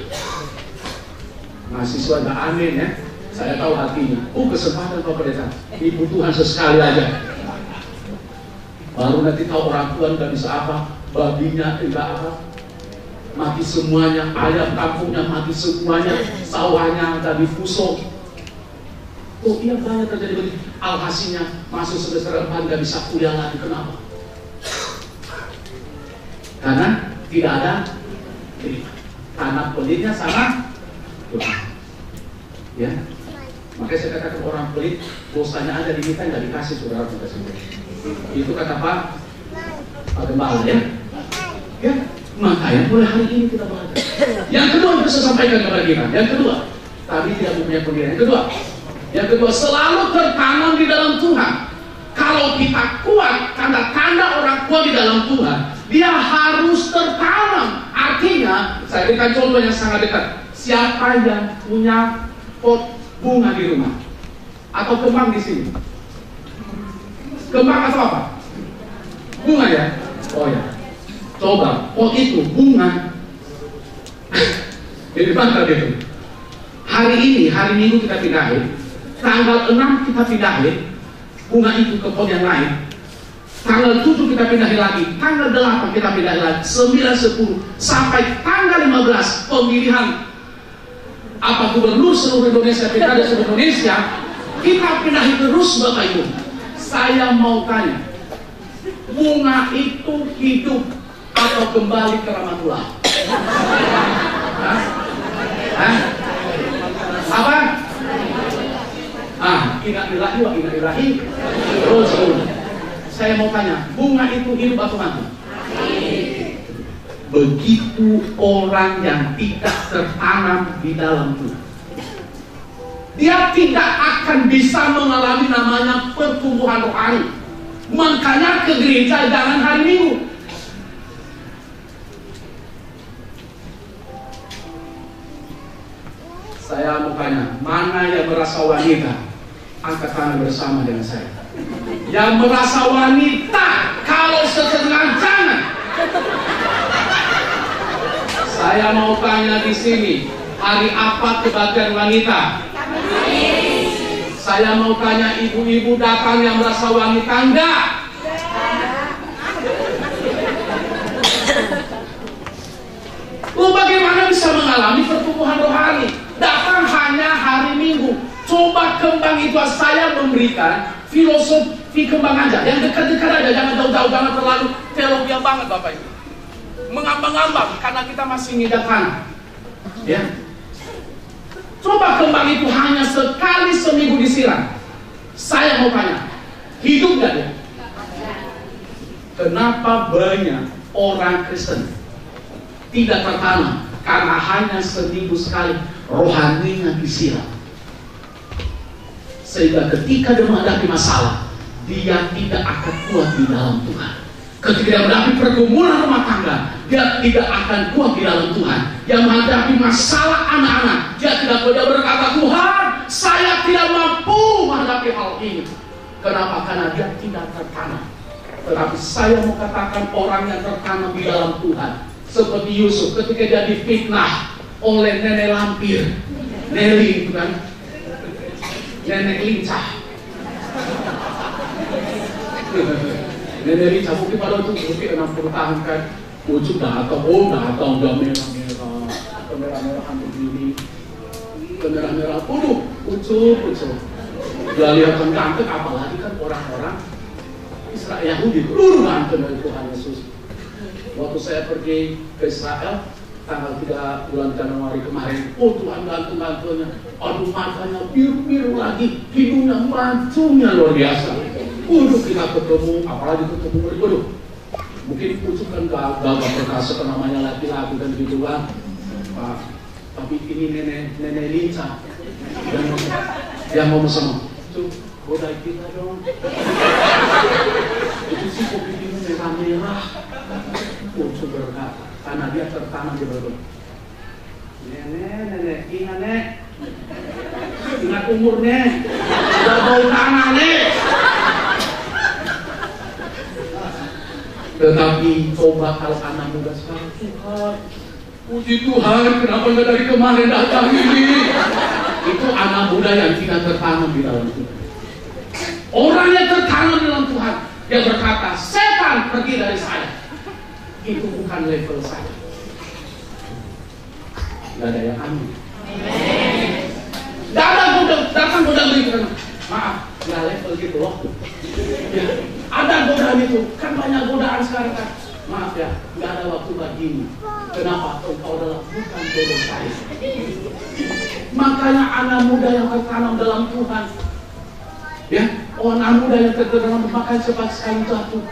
Mahasiswa gak amin ya, saya tahu hatinya. Kesempatan Pak Pendeta, ibu Tuhan sesekali aja. Baru nanti tahu orang tua gak bisa apa, babinya tidak apa, mati semuanya, ayam kampungnya mati semuanya, sawahnya tadi pusok. Oh iya, banyak terjadi begitu. Alhasilnya masuk semester 4 gak bisa kuliah lagi. Kenapa? Karena tidak ada karena pelitnya sama Tuhan. Ya, makanya saya katakan orang pelit dosanya ada di kita, nggak dikasih saudara kita sendiri. Itu kata Pak Gembala ya. Ya, makanya mulai hari ini kita belajar. Yang kedua yang saya sampaikan kepada kita. Yang kedua, tadi tidak mempunyai pendirian. Yang kedua, selalu tertanam di dalam Tuhan. Kalau kita kuat, tanda-tanda orang kuat di dalam Tuhan, dia harus tertanam. Artinya, saya berikan contoh yang sangat dekat. Siapa yang punya pot bunga di rumah? Atau kembang di sini? Kembang atau apa? Bunga ya? Oh ya. Coba, pot itu bunga. Jadi mana gitu? Hari ini, hari Minggu kita pindahin. Tanggal 6 kita pindahin bunga itu ke pot yang lain. Tanggal 7 kita pindahin lagi. Tanggal 8 kita pindahin lagi. 9, 10 sampai tanggal 15 pemilihan gubernur seluruh Indonesia, pilkada seluruh Indonesia. Kita pindahin terus Bapak Ibu. Saya mau tanya, bunga itu hidup atau kembali ke Ramatullah? Apa? Inna lillahi wa inna ilaihi raji'un. Saya mau tanya, bunga itu hidup atau mati? Begitu orang yang tidak tertanam di dalam Tuhan, dia tidak akan bisa mengalami namanya pertumbuhan rohani. Makanya ke gereja jangan hari Minggu. Saya mau tanya, mana yang merasa wanita? Angkat tangan bersama dengan saya. Yang merasa wanita, kalau setengah jangan. Saya mau tanya di sini, hari apa kebahagiaan wanita? Saya mau tanya, ibu-ibu datang yang merasa wanita enggak? Bagaimana bisa mengalami pertumbuhan rohani? Datang hanya hari Minggu. Coba kembang itu, saya memberikan filosofi kembang aja, yang dekat-dekat aja, jangan jauh-jauh, jangan terlalu teologi banget Bapak Ibu. Mengambang-ambang karena kita masih ngidam ya. Coba kembang itu hanya sekali seminggu disiram. Saya mau tanya, hidup gak dia? Kenapa banyak orang Kristen tidak tertanam? Karena hanya seminggu sekali rohaninya disiram. Sehingga ketika dia menghadapi masalah, dia tidak akan kuat di dalam Tuhan. Ketika dia menghadapi pergumulan rumah tangga, dia tidak akan kuat di dalam Tuhan. Yang menghadapi masalah anak-anak, dia tidak boleh berkata, Tuhan, saya tidak mampu menghadapi hal ini. Kenapa? Karena dia tidak tertanam. Tetapi saya mau katakan orang yang tertanam di dalam Tuhan, seperti Yusuf ketika dia difitnah oleh nenek lampir, Nelly itu kan, nenek lincah. Nenek lincah mungkin pada itu mungkin 60 tahun kan, ujung datang, udah merah-merah begini, merah-merah, ucuk. Dia lihat ganteng, apalagi kan orang-orang Israel Yahudi, ganteng dari Tuhan Yesus. Waktu saya pergi ke Israel tanggal 3 bulan Januari kemarin, Tuhan ganteng-gantengnya, aduh matanya biru-biru lagi, hidungnya mancungnya luar biasa. Waduh, kita ketemu, apalagi ketemu, waduh. Mungkin itu kan gagah perkasa namanya laki-laki dan gitu kan. Tapi ini nenek lincah yang mau sama. Tuh, godai kita dong. Itu sih kopi ini merah. Untuk berkata, karena dia tertanam di betul. Nenek, ingat nek. Ingat umurnya. Udah bau tanah nek. Tetapi coba kalau anak muda sekarang, Tuhan, puji Tuhan, kenapa nggak dari kemarin datang ini? Itu anak muda yang tidak tertanam di dalam Tuhan. Orang yang tertanam di dalam Tuhan, dia berkata, setan pergi dari saya. Itu bukan level saya. Gak ada yang amin. Datang godaan berikan. Maaf, gak level gitu loh. Ya, ada godaan itu, kan banyak godaan sekarang kan. Maaf ya, gak ada waktu bagimu. Kenapa? Engkau adalah bukan jodoh saya. Makanya anak muda yang tertanam dalam Tuhan, ya, anak muda yang tertanam makanya cepat sekali jatuh.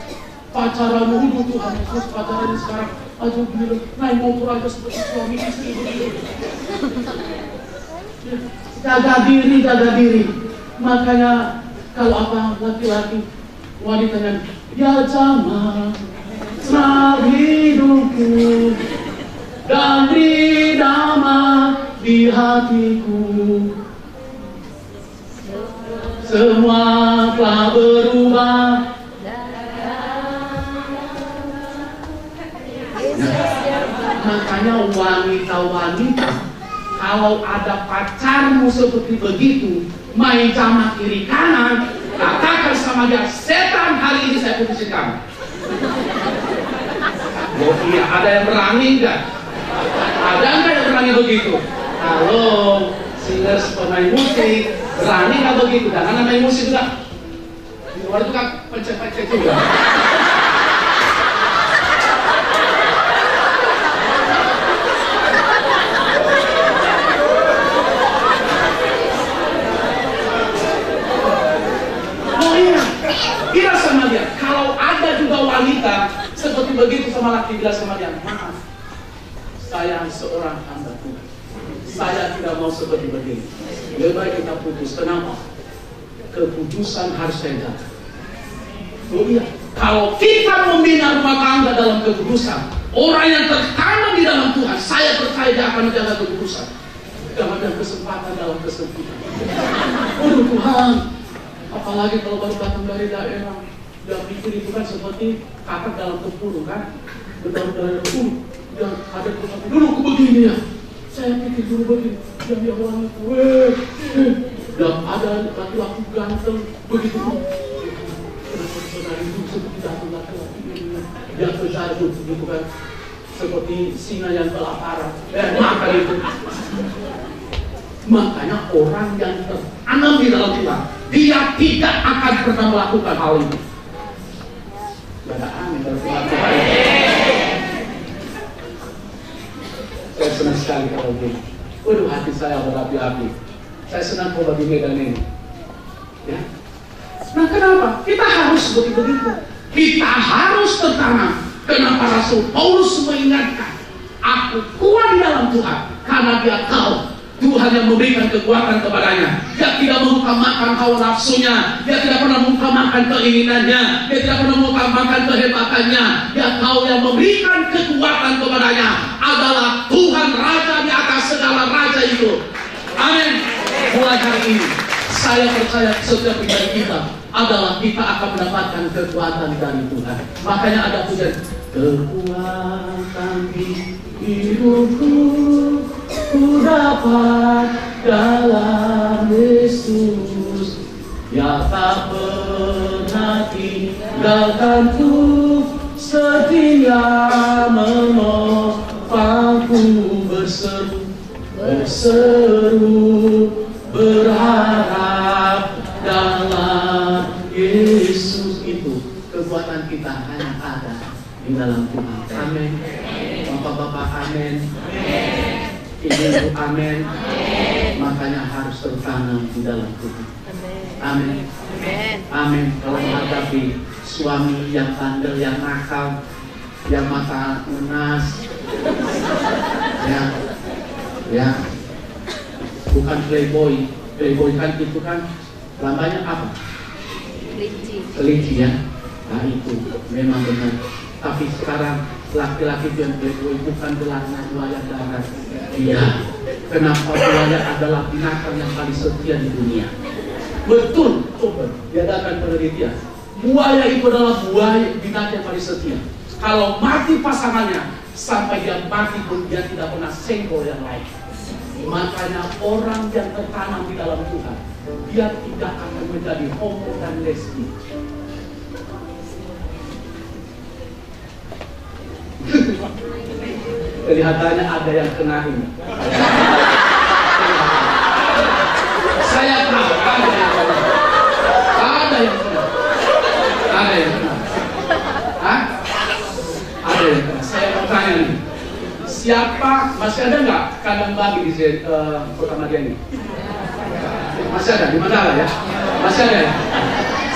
Pacaran dulu Tuhan Yesus, pacaran sekarang aduh gila, naik motor aja seperti suami istri begitu. Jaga diri. Makanya kalau apa laki-laki wanitanya, ya jamaah senang hidupku dan damai di hatiku, semua telah berubah. Makanya wanita-wanita, kalau ada pacarmu seperti begitu, main jamaah kiri kanan, katakan sama dia, setan hari ini saya putusin kamu. Oh iya, ada yang berani enggak? Ada enggak yang berani begitu? Halo, singers pemain musik, berani enggak begitu? Jangan main musik juga. Di luar itu kan pencet-pencet juga. Bilang sama dia, kalau ada juga wanita seperti begitu sama laki, bilang sama dia, maaf, saya seorang hamba Tuhan, saya tidak mau seperti begini. Lebih baik kita putus. Kenapa? Keputusan harus saya jaga. Oh iya, kalau kita membina rumah tangga dalam keputusan, orang yang tertanam di dalam Tuhan, saya percaya dia akan menjaga keputusan. Jangan ada kesempatan dalam kesempitan. Oh Tuhan, apalagi kalau baru datang dari daerah, dia pikir itu kan seperti kakak dalam tempurung kan, baru dari tempurung, dan ada tempat dulu aku begini ya, saya pikir dulu begini, dan dia orang itu, dan ada laki-laki ganteng begitu, kenapa saudara itu seperti datang laki-laki ini, dia kejar begitu kan, seperti singa yang kelaparan, makan itu. Makanya orang yang tertanam di dalam Tuhan, dia tidak akan pernah melakukan hal itu. Gak ada amin dari Tuhan. Saya senang sekali kalau begini. Waduh, hati saya berapi-api. Saya senang kalau di medan ini. Ya. Nah kenapa? Kita harus begitu. Kita harus tertanam. Kenapa Rasul Paulus mengingatkan, aku kuat di dalam Tuhan, karena dia tahu Tuhan yang memberikan kekuatan kepadanya. Dia tidak mengutamakan hawa nafsunya, dia tidak pernah mengutamakan keinginannya, dia tidak pernah mengutamakan kehebatannya. Dia tahu yang memberikan kekuatan kepadanya adalah Tuhan Raja di atas segala raja itu. Amin. Mulai hari ini saya percaya setiap dari kita adalah kita akan mendapatkan kekuatan dari Tuhan. Makanya ada pujian, kekuatan di hidupku ku dapat dalam Yesus, yang tak pernah tinggalkanku, setia menopangku, berseru berharap dalam Yesus. Itu kekuatan kita hanya ada di dalam Tuhan. Amin. Bapak-bapak, amin. Ibu, amin. Makanya harus tertanam di dalam Tuhan. Amin. Amin. Kalau menghadapi suami yang bandel, yang nakal, yang mata lunas, ya, bukan playboy. Playboy kan itu kan lambanya apa? Kelinci ya. Nah itu memang benar. Tapi sekarang laki-laki yang playboy bukan gelarnya buaya darat. Iya. Kenapa buaya adalah binatang yang paling setia di dunia? Betul, coba diadakan penelitian. Buaya itu adalah buaya binatang yang paling setia. Kalau mati pasangannya, sampai dia mati pun dia tidak pernah senggol yang lain. Makanya orang yang tertanam di dalam Tuhan, dia tidak akan menjadi homo dan lesbi. Kelihatannya ada yang kena ini. Saya tahu ada yang kena. Ada yang kena. Ada yang kena. Hah? Ada yang kena. Saya mau tanya nih. Siapa, masih ada nggak kandang babi di Kota Madiun ini? Masih ada, di Mandala ya? Masih ada ya?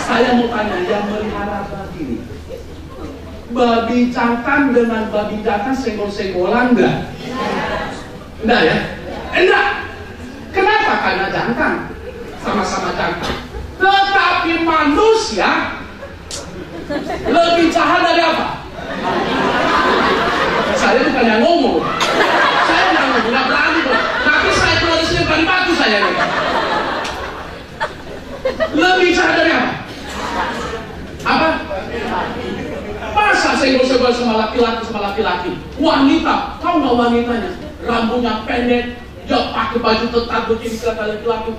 Saya mau tanya, yang melihara babi ini, babi jantan dengan babi jantan senggol-senggolan enggak? Enggak ya? Enggak. Kenapa? Karena jantan, sama-sama jantan. Tetapi manusia lebih jahat dari apa? Saya bukan yang ngomong. Saya nggak ngomong, nggak berani kok. Tapi saya tulis di depan batu saya. Lebih jahat dari apa? Apa? Masa senggol-senggol sama laki-laki? Wanita, tahu nggak wanitanya? Rambutnya pendek, dia pakai baju ketat begini kelihatan laki-laki.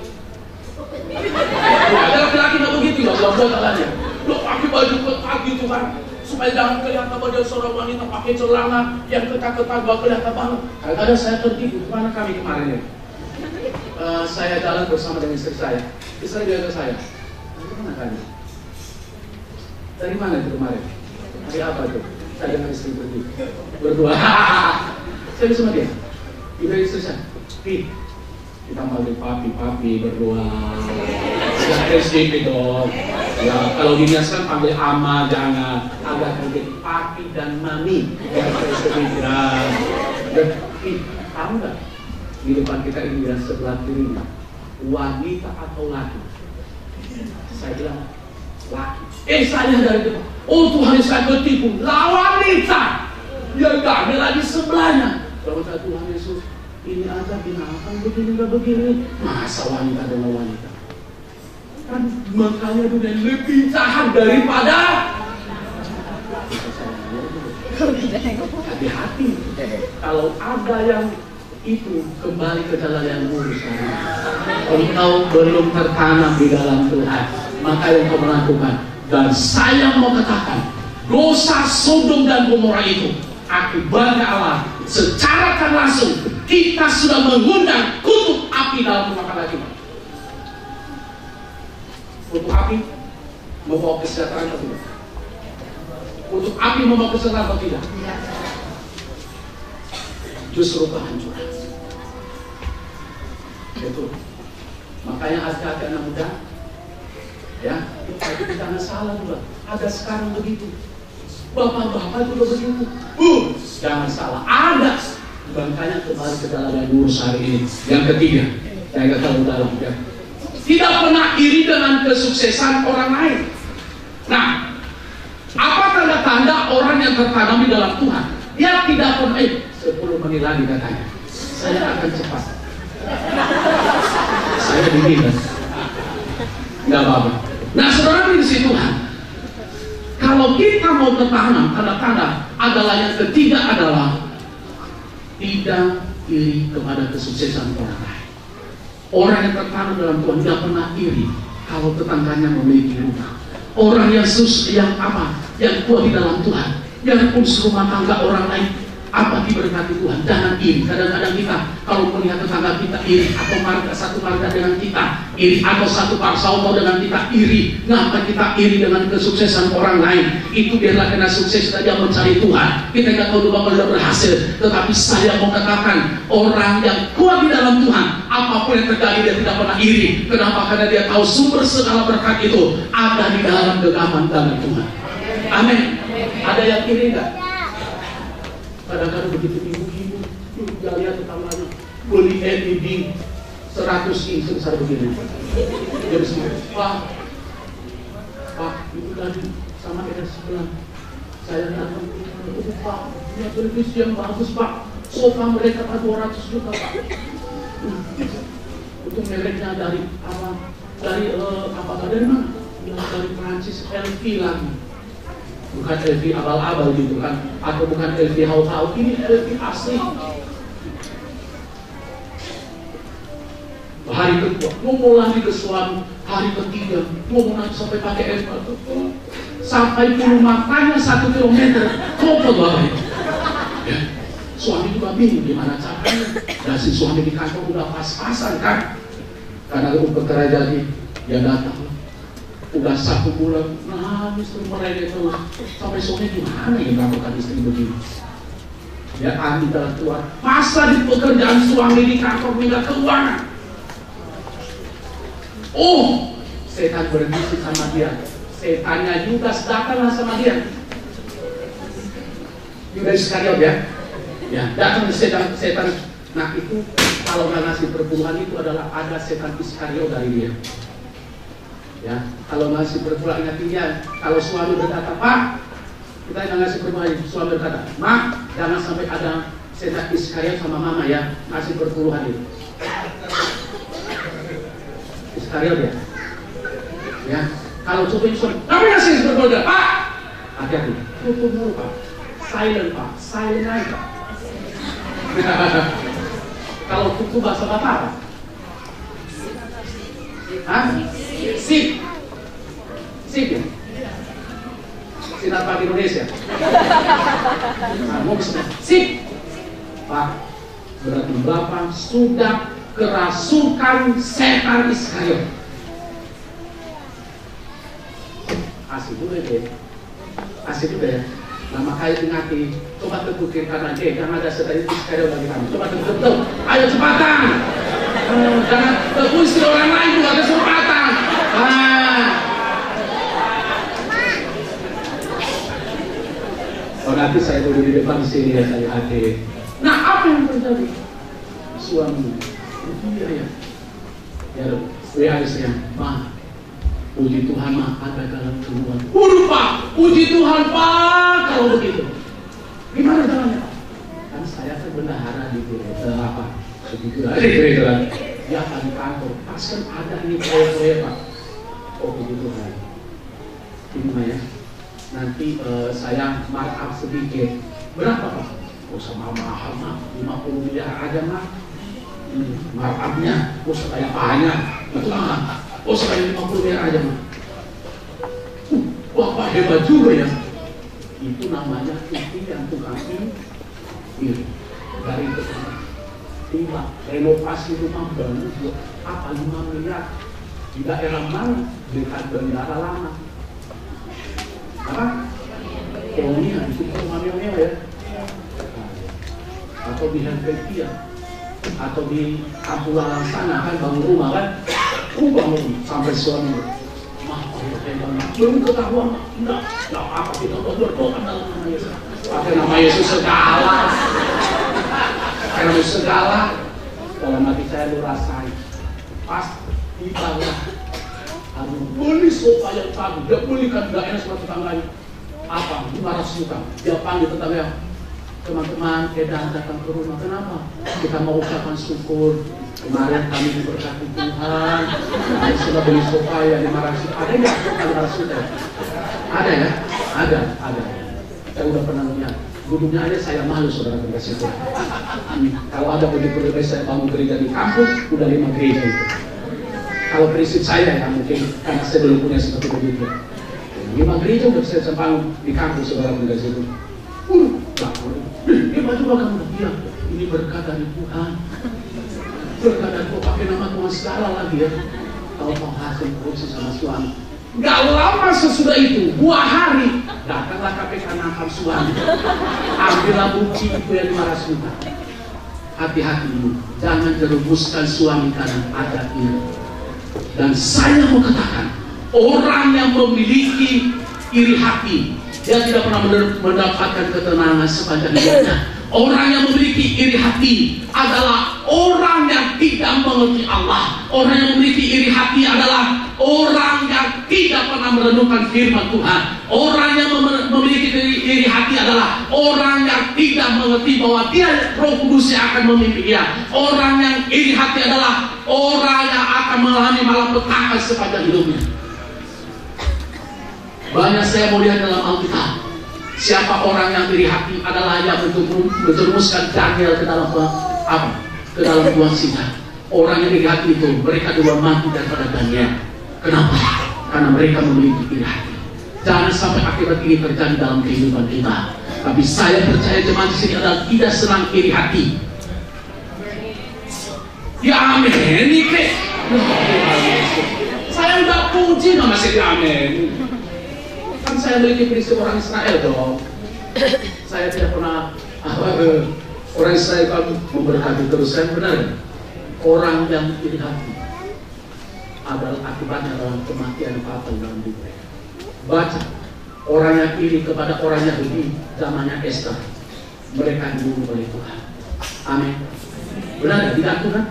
Ada laki-laki nggak begitu nggak? Buat alatnya. Lo pakai baju ketat gitu kan? Supaya jangan kelihatan bahwa dia seorang wanita pakai celana yang ketat-ketat, gak kelihatan banget. Kadang-kadang saya tertidur, kemana kami kemarin ya? Saya jalan bersama dengan istri saya. Istri jaga saya. Kemana kami? Dari mana itu kemarin? Hari apa itu? Saya dengan istri pergi berdua. Saya bersama dia. Ibu istri saya. Kita panggil papi berdua. Jangan sedikit dong. Ya, kalau dibiasakan panggil ama, jangan. Agak panggil papi dan mami. Ya, tahu nggak? Di depan kita ini dan sebelah kirinya, wanita atau laki? Saya bilang laki. Saya dari depan. Oh Tuhan, saya ketipu. Lah wanita. Ya nggak ada lagi sebelahnya. Kalau kata Tuhan Yesus, ini aja binatang begini nggak begini. Masa wanita dengan wanita? Kan makanya dunia lebih jahat daripada. Hati-hati. Kalau ada yang itu kembali ke jalan yang lurus. Engkau belum tertanam di dalam Tuhan, maka yang kau melakukan. Dan saya mau katakan, dosa Sodom dan Gomora itu akibatnya Allah secara kan langsung kita sudah mengundang kutub api dalam rumah tangga kita. Kutub api membawa kesejahteraan atau tidak? Kutub api membawa kesejahteraan atau tidak? Justru kehancuran. Itu. Makanya hati-hati anak muda. Ya, tapi jangan salah juga. Ada sekarang begitu. Bapak-bapak juga begitu. Jangan salah. Ada. Makanya kembali ke dalam yang lurus hari ini. Yang ketiga, saya tahu dalam ya. Tidak pernah iri dengan kesuksesan orang lain. Nah, apa tanda-tanda orang yang tertanam di dalam Tuhan? Dia tidak pernah 10 menit lagi katanya. Saya akan cepat. Saya begini. Nggak apa-apa. Nah, saudara di sini Tuhan. Kalau kita mau tertanam, tanda-tanda adalah yang ketiga adalah tidak iri kepada kesuksesan orang lain. Orang yang tertanam dalam Tuhan tidak pernah iri kalau tetangganya memiliki rumah. Orang yang yang kuat di dalam Tuhan, yang urus rumah tangga orang lain, Apa diberkati Tuhan? Jangan iri. Kadang-kadang kita kalau melihat tetangga kita iri, atau satu marga dengan kita iri, atau satu parsauto dengan kita iri. Ngapa kita iri dengan kesuksesan orang lain? Itu biarlah karena sukses saja mencari Tuhan. Kita nggak tahu bahwa sudah berhasil. Tetapi saya mau katakan, orang yang kuat di dalam Tuhan, apapun yang terjadi dia tidak pernah iri. Kenapa? Karena dia tahu sumber segala berkat itu ada di dalam genggaman tangan Tuhan. Amin. Ada yang iri nggak? Kadang-kadang begitu ibu-ibu dia lihat tetangganya beli LED 100 inch sebesar begini. Dia bisa, Pak, itu tadi sama era sebelah. Saya datang, Pak, punya televisi yang bagus, Pak. Sofa mereka 200 juta, Pak. Itu mereknya dari apa? Dari mana? Dari Prancis, LV lagi. Bukan LV abal-abal gitu kan, atau bukan LV haut-haut, ini LV asli. Hari kedua, mau lari ke suami, hari ketiga, mau nanti sampai pakai es batu, sampai bulu matanya 1 kilometer, kopel banget. Ya. Suami juga bingung gimana caranya. Dan si suami di kantor udah pas-pasan kan, karena itu perkara jadi, dia datang. Udah 1 bulan nangis terus merengek terus sampai suami gimana ya melakukan istri begini. Ya Andi dalam Tuhan, masa di pekerjaan suami di kantor minta keuangan. Oh, setan berbisik sama dia. Setannya Yudas datanglah sama dia. Yudas Iskariot ya. Ya, datang setan. Nah itu kalau nggak ngasih perpuluhan itu adalah ada setan Iskariot dari dia. Ya, kalau ngasih perpuluhan ingat kalau suami berkata, Pak, kita yang ngasih perpuluhan, suami berkata, Mak, jangan sampai ada setan Iskariot sama mama ya, ngasih perpuluhan itu. Iskariot ya. Ya, kalau cobain suami, tapi ngasih perpuluhan, Pak, hati-hati, tutup dulu Pak, silent aja Pak. Kalau tutup bahasa Batak apa? Hah? Sip ya? Sinar Pak Indonesia. Mau bisa sip Pak, berarti Bapak sudah kerasukan setan Iskariot. Asik juga ya. Asik juga ya. Nah makanya ingati, coba tegukin kanan, jangan ada setan Iskariot bagi kami. Coba tegukin, ayo cepatan. Jangan teguh istri orang lain juga kesempatan. Oh nanti saya duduk di depan sini ya saya hadir. Nah apa yang terjadi? Suami dia ya WA istrinya, Ma, puji Tuhan Ma, ada dalam keluhan. Waduh Pak, puji Tuhan Pak. Kalau begitu gimana jalannya Pak? Kan saya kan bendahara di apa? Begitu kan. Dia akan di kantor, pas kan ada ini proyek Pak. Oh begitu kan. Ini Pak ya. Nanti saya markup sedikit. Berapa Pak? Oh sama mahal Mak, 50 miliar aja Mak. Markupnya, oh saya banyak. Betul Mak. Oh saya 50 miliar aja Mak. Wah Pak hebat juga ya. Itu namanya cuti yang tukang iri. Dari itu tiba renovasi rumah baru apa 5 miliar di daerah mana? Dekat bandara lama. Apa? Pokoknya itu rumah mewah ya. Atau di Helvetia, atau di Kampung sana kan bangun rumah kan, bangun sampai suami, belum ketahuan, enggak apa kita berdoa dalam nama Yesus, pakai nama Yesus segala, pakai nama Yesus segala, dalam hati saya lu rasain, pas di bawah. Aduh, beli sofa yang bagus, dia belikan gak enak sama tetangganya. Apa? 500 juta. Dia panggil tetangga, teman-teman, kita datang ke rumah. Kenapa? Kita mau ucapkan syukur. Kemarin kami diberkati Tuhan. Kami sudah beli sofa yang 500 juta. Ada nggak sofa 500 juta? Ada ya? Ada. Saya udah pernah lihat. Duduknya aja saya malu saudara kasih Tuhan. Kalau ada begitu saya bangun gereja di kampung, udah 5 gereja itu. Kalau prinsip saya ya mungkin karena saya belum punya seperti begitu. 5 gereja udah saya bangun di kampus saudara kasih Tuhan. 5 terima juga kamu bilang, ini berkat dari Tuhan. Berkat dari Tuhan, pakai nama Tuhan segala lagi ya. Kalau kau hasil korupsi sama suami, gak lama sesudah itu, 2 hari, datanglah KPK nangkap suami. Ambillah bukti itu yang 500 juta. Hati-hati dulu, jangan jerumuskan suami karena ada ini. Dan saya mau katakan, orang yang memiliki iri hati, dia tidak pernah mendapatkan ketenangan sepanjang hidupnya. Orang yang memiliki iri hati adalah orang yang tidak mengerti Allah. Orang yang memiliki iri hati adalah orang yang tidak pernah merenungkan firman Tuhan. Orang yang memiliki iri hati adalah orang yang tidak mengerti bahwa dia Roh Kudus yang akan memimpin dia. Orang yang iri hati adalah orang yang akan mengalami malapetaka sepanjang hidupnya. Banyak saya mau lihat dalam Alkitab. Siapa orang yang iri hati adalah yang menjerumuskan Daniel ke dalam apa? Ke dalam tuang singa. Orang yang iri hati itu mereka dua mati daripada Daniel. Kenapa? Karena mereka memiliki iri hati. Jangan sampai akibat ini terjadi dalam kehidupan kita. Tapi saya percaya jemaat di sini adalah tidak senang iri hati. Ya amin. Ini saya udah puji nama saya amin. Kan saya memiliki prinsip orang Israel dong. Saya tidak pernah orang Israel kan memberkati terus. Saya benar. Orang yang iri hati adalah akibatnya dalam kematian fatal dalam hidup mereka. Baca, orang yang iri kepada orang Yahudi zamannya Esther, mereka dibunuh oleh Tuhan. Amin. Benar tidak Tuhan?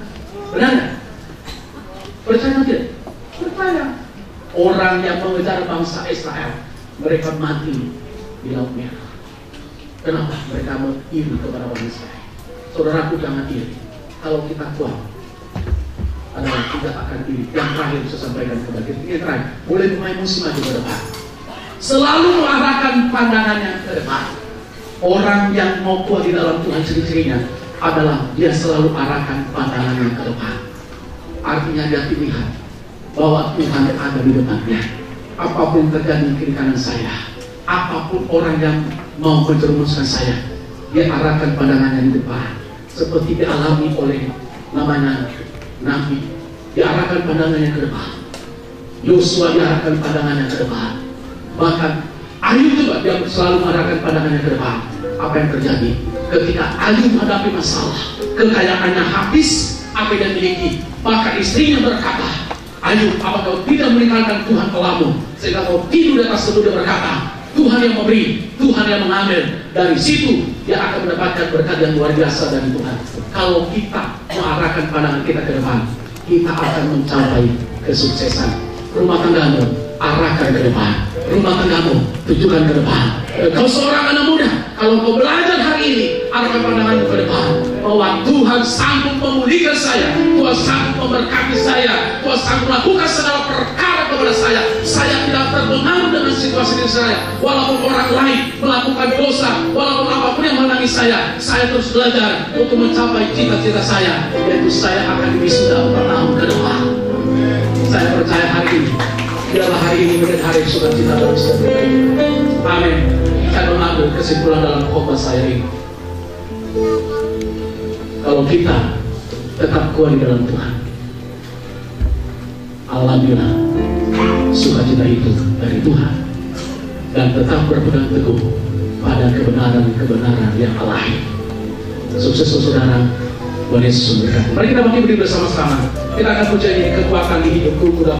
Benar. Percaya tidak? Percaya. Orang yang mengejar bangsa Israel, mereka mati di Laut Merah. Kenapa? Mereka iri kepada orang Israel. Saudaraku, jangan iri. Kalau kita kuat adalah tidak akan iri. Yang terakhir saya sampaikan kepada kita. Yang terakhir, boleh mulai musim maju ke depan. Selalu mengarahkan pandangannya ke depan. Orang yang mau kuat di dalam Tuhan, ciri-cirinya adalah dia selalu arahkan pandangannya ke depan. Artinya dia lihat bahwa Tuhan ada di depannya. Apapun terjadi di kiri kanan saya, apapun orang yang mau menjerumuskan saya, dia arahkan pandangannya di depan. Seperti dialami oleh namanya Nabi, diarahkan pandangannya ke depan. Yosua diarahkan pandangannya ke depan. Bahkan Ayub juga dia selalu mengarahkan pandangannya ke depan. Apa yang terjadi ketika Ayub menghadapi masalah, kekayaannya habis, apa yang dia miliki, bahkan istrinya berkata, Ayub, apa kau tidak meninggalkan Tuhan Allahmu sehingga kau tidur di atas kedudukan? Dia berkata, Tuhan yang memberi, Tuhan yang mengambil. Dari situ dia akan mendapatkan berkat yang luar biasa dari Tuhan. Kalau kita mengarahkan pandangan kita ke depan, kita akan mencapai kesuksesan. Rumah tanggamu arahkan ke depan. Rumah tanggamu tujukan ke depan. Kau seorang anak muda, kalau kau belajar hari ini, arahkan pandanganmu ke depan, bahwa Tuhan sanggup memulihkan saya, Tuhan sanggup memberkati saya, Tuhan sanggup melakukan segala perkara kepada saya. Saya tidak terpengaruh dengan situasi diri saya. Walaupun orang lain melakukan dosa, walaupun apapun yang menghalangi saya terus belajar untuk mencapai cita-cita saya, yaitu saya akan wisuda 4 tahun ke depan. Saya percaya hari ini, biarlah hari ini menjadi hari sukacita bagi setiap kita. Amin. Saya mengambil kesimpulan dalam khotbah saya ini. Kalau kita tetap kuat di dalam Tuhan, alhamdulillah, sukacita itu dari Tuhan, dan tetap berpegang teguh pada kebenaran-kebenaran yang alahi. Sukses saudara, Tuhan Yesus memberkati. Mari kita bangkit berdiri bersama-sama. Kita akan puji kekuatan di hidupku.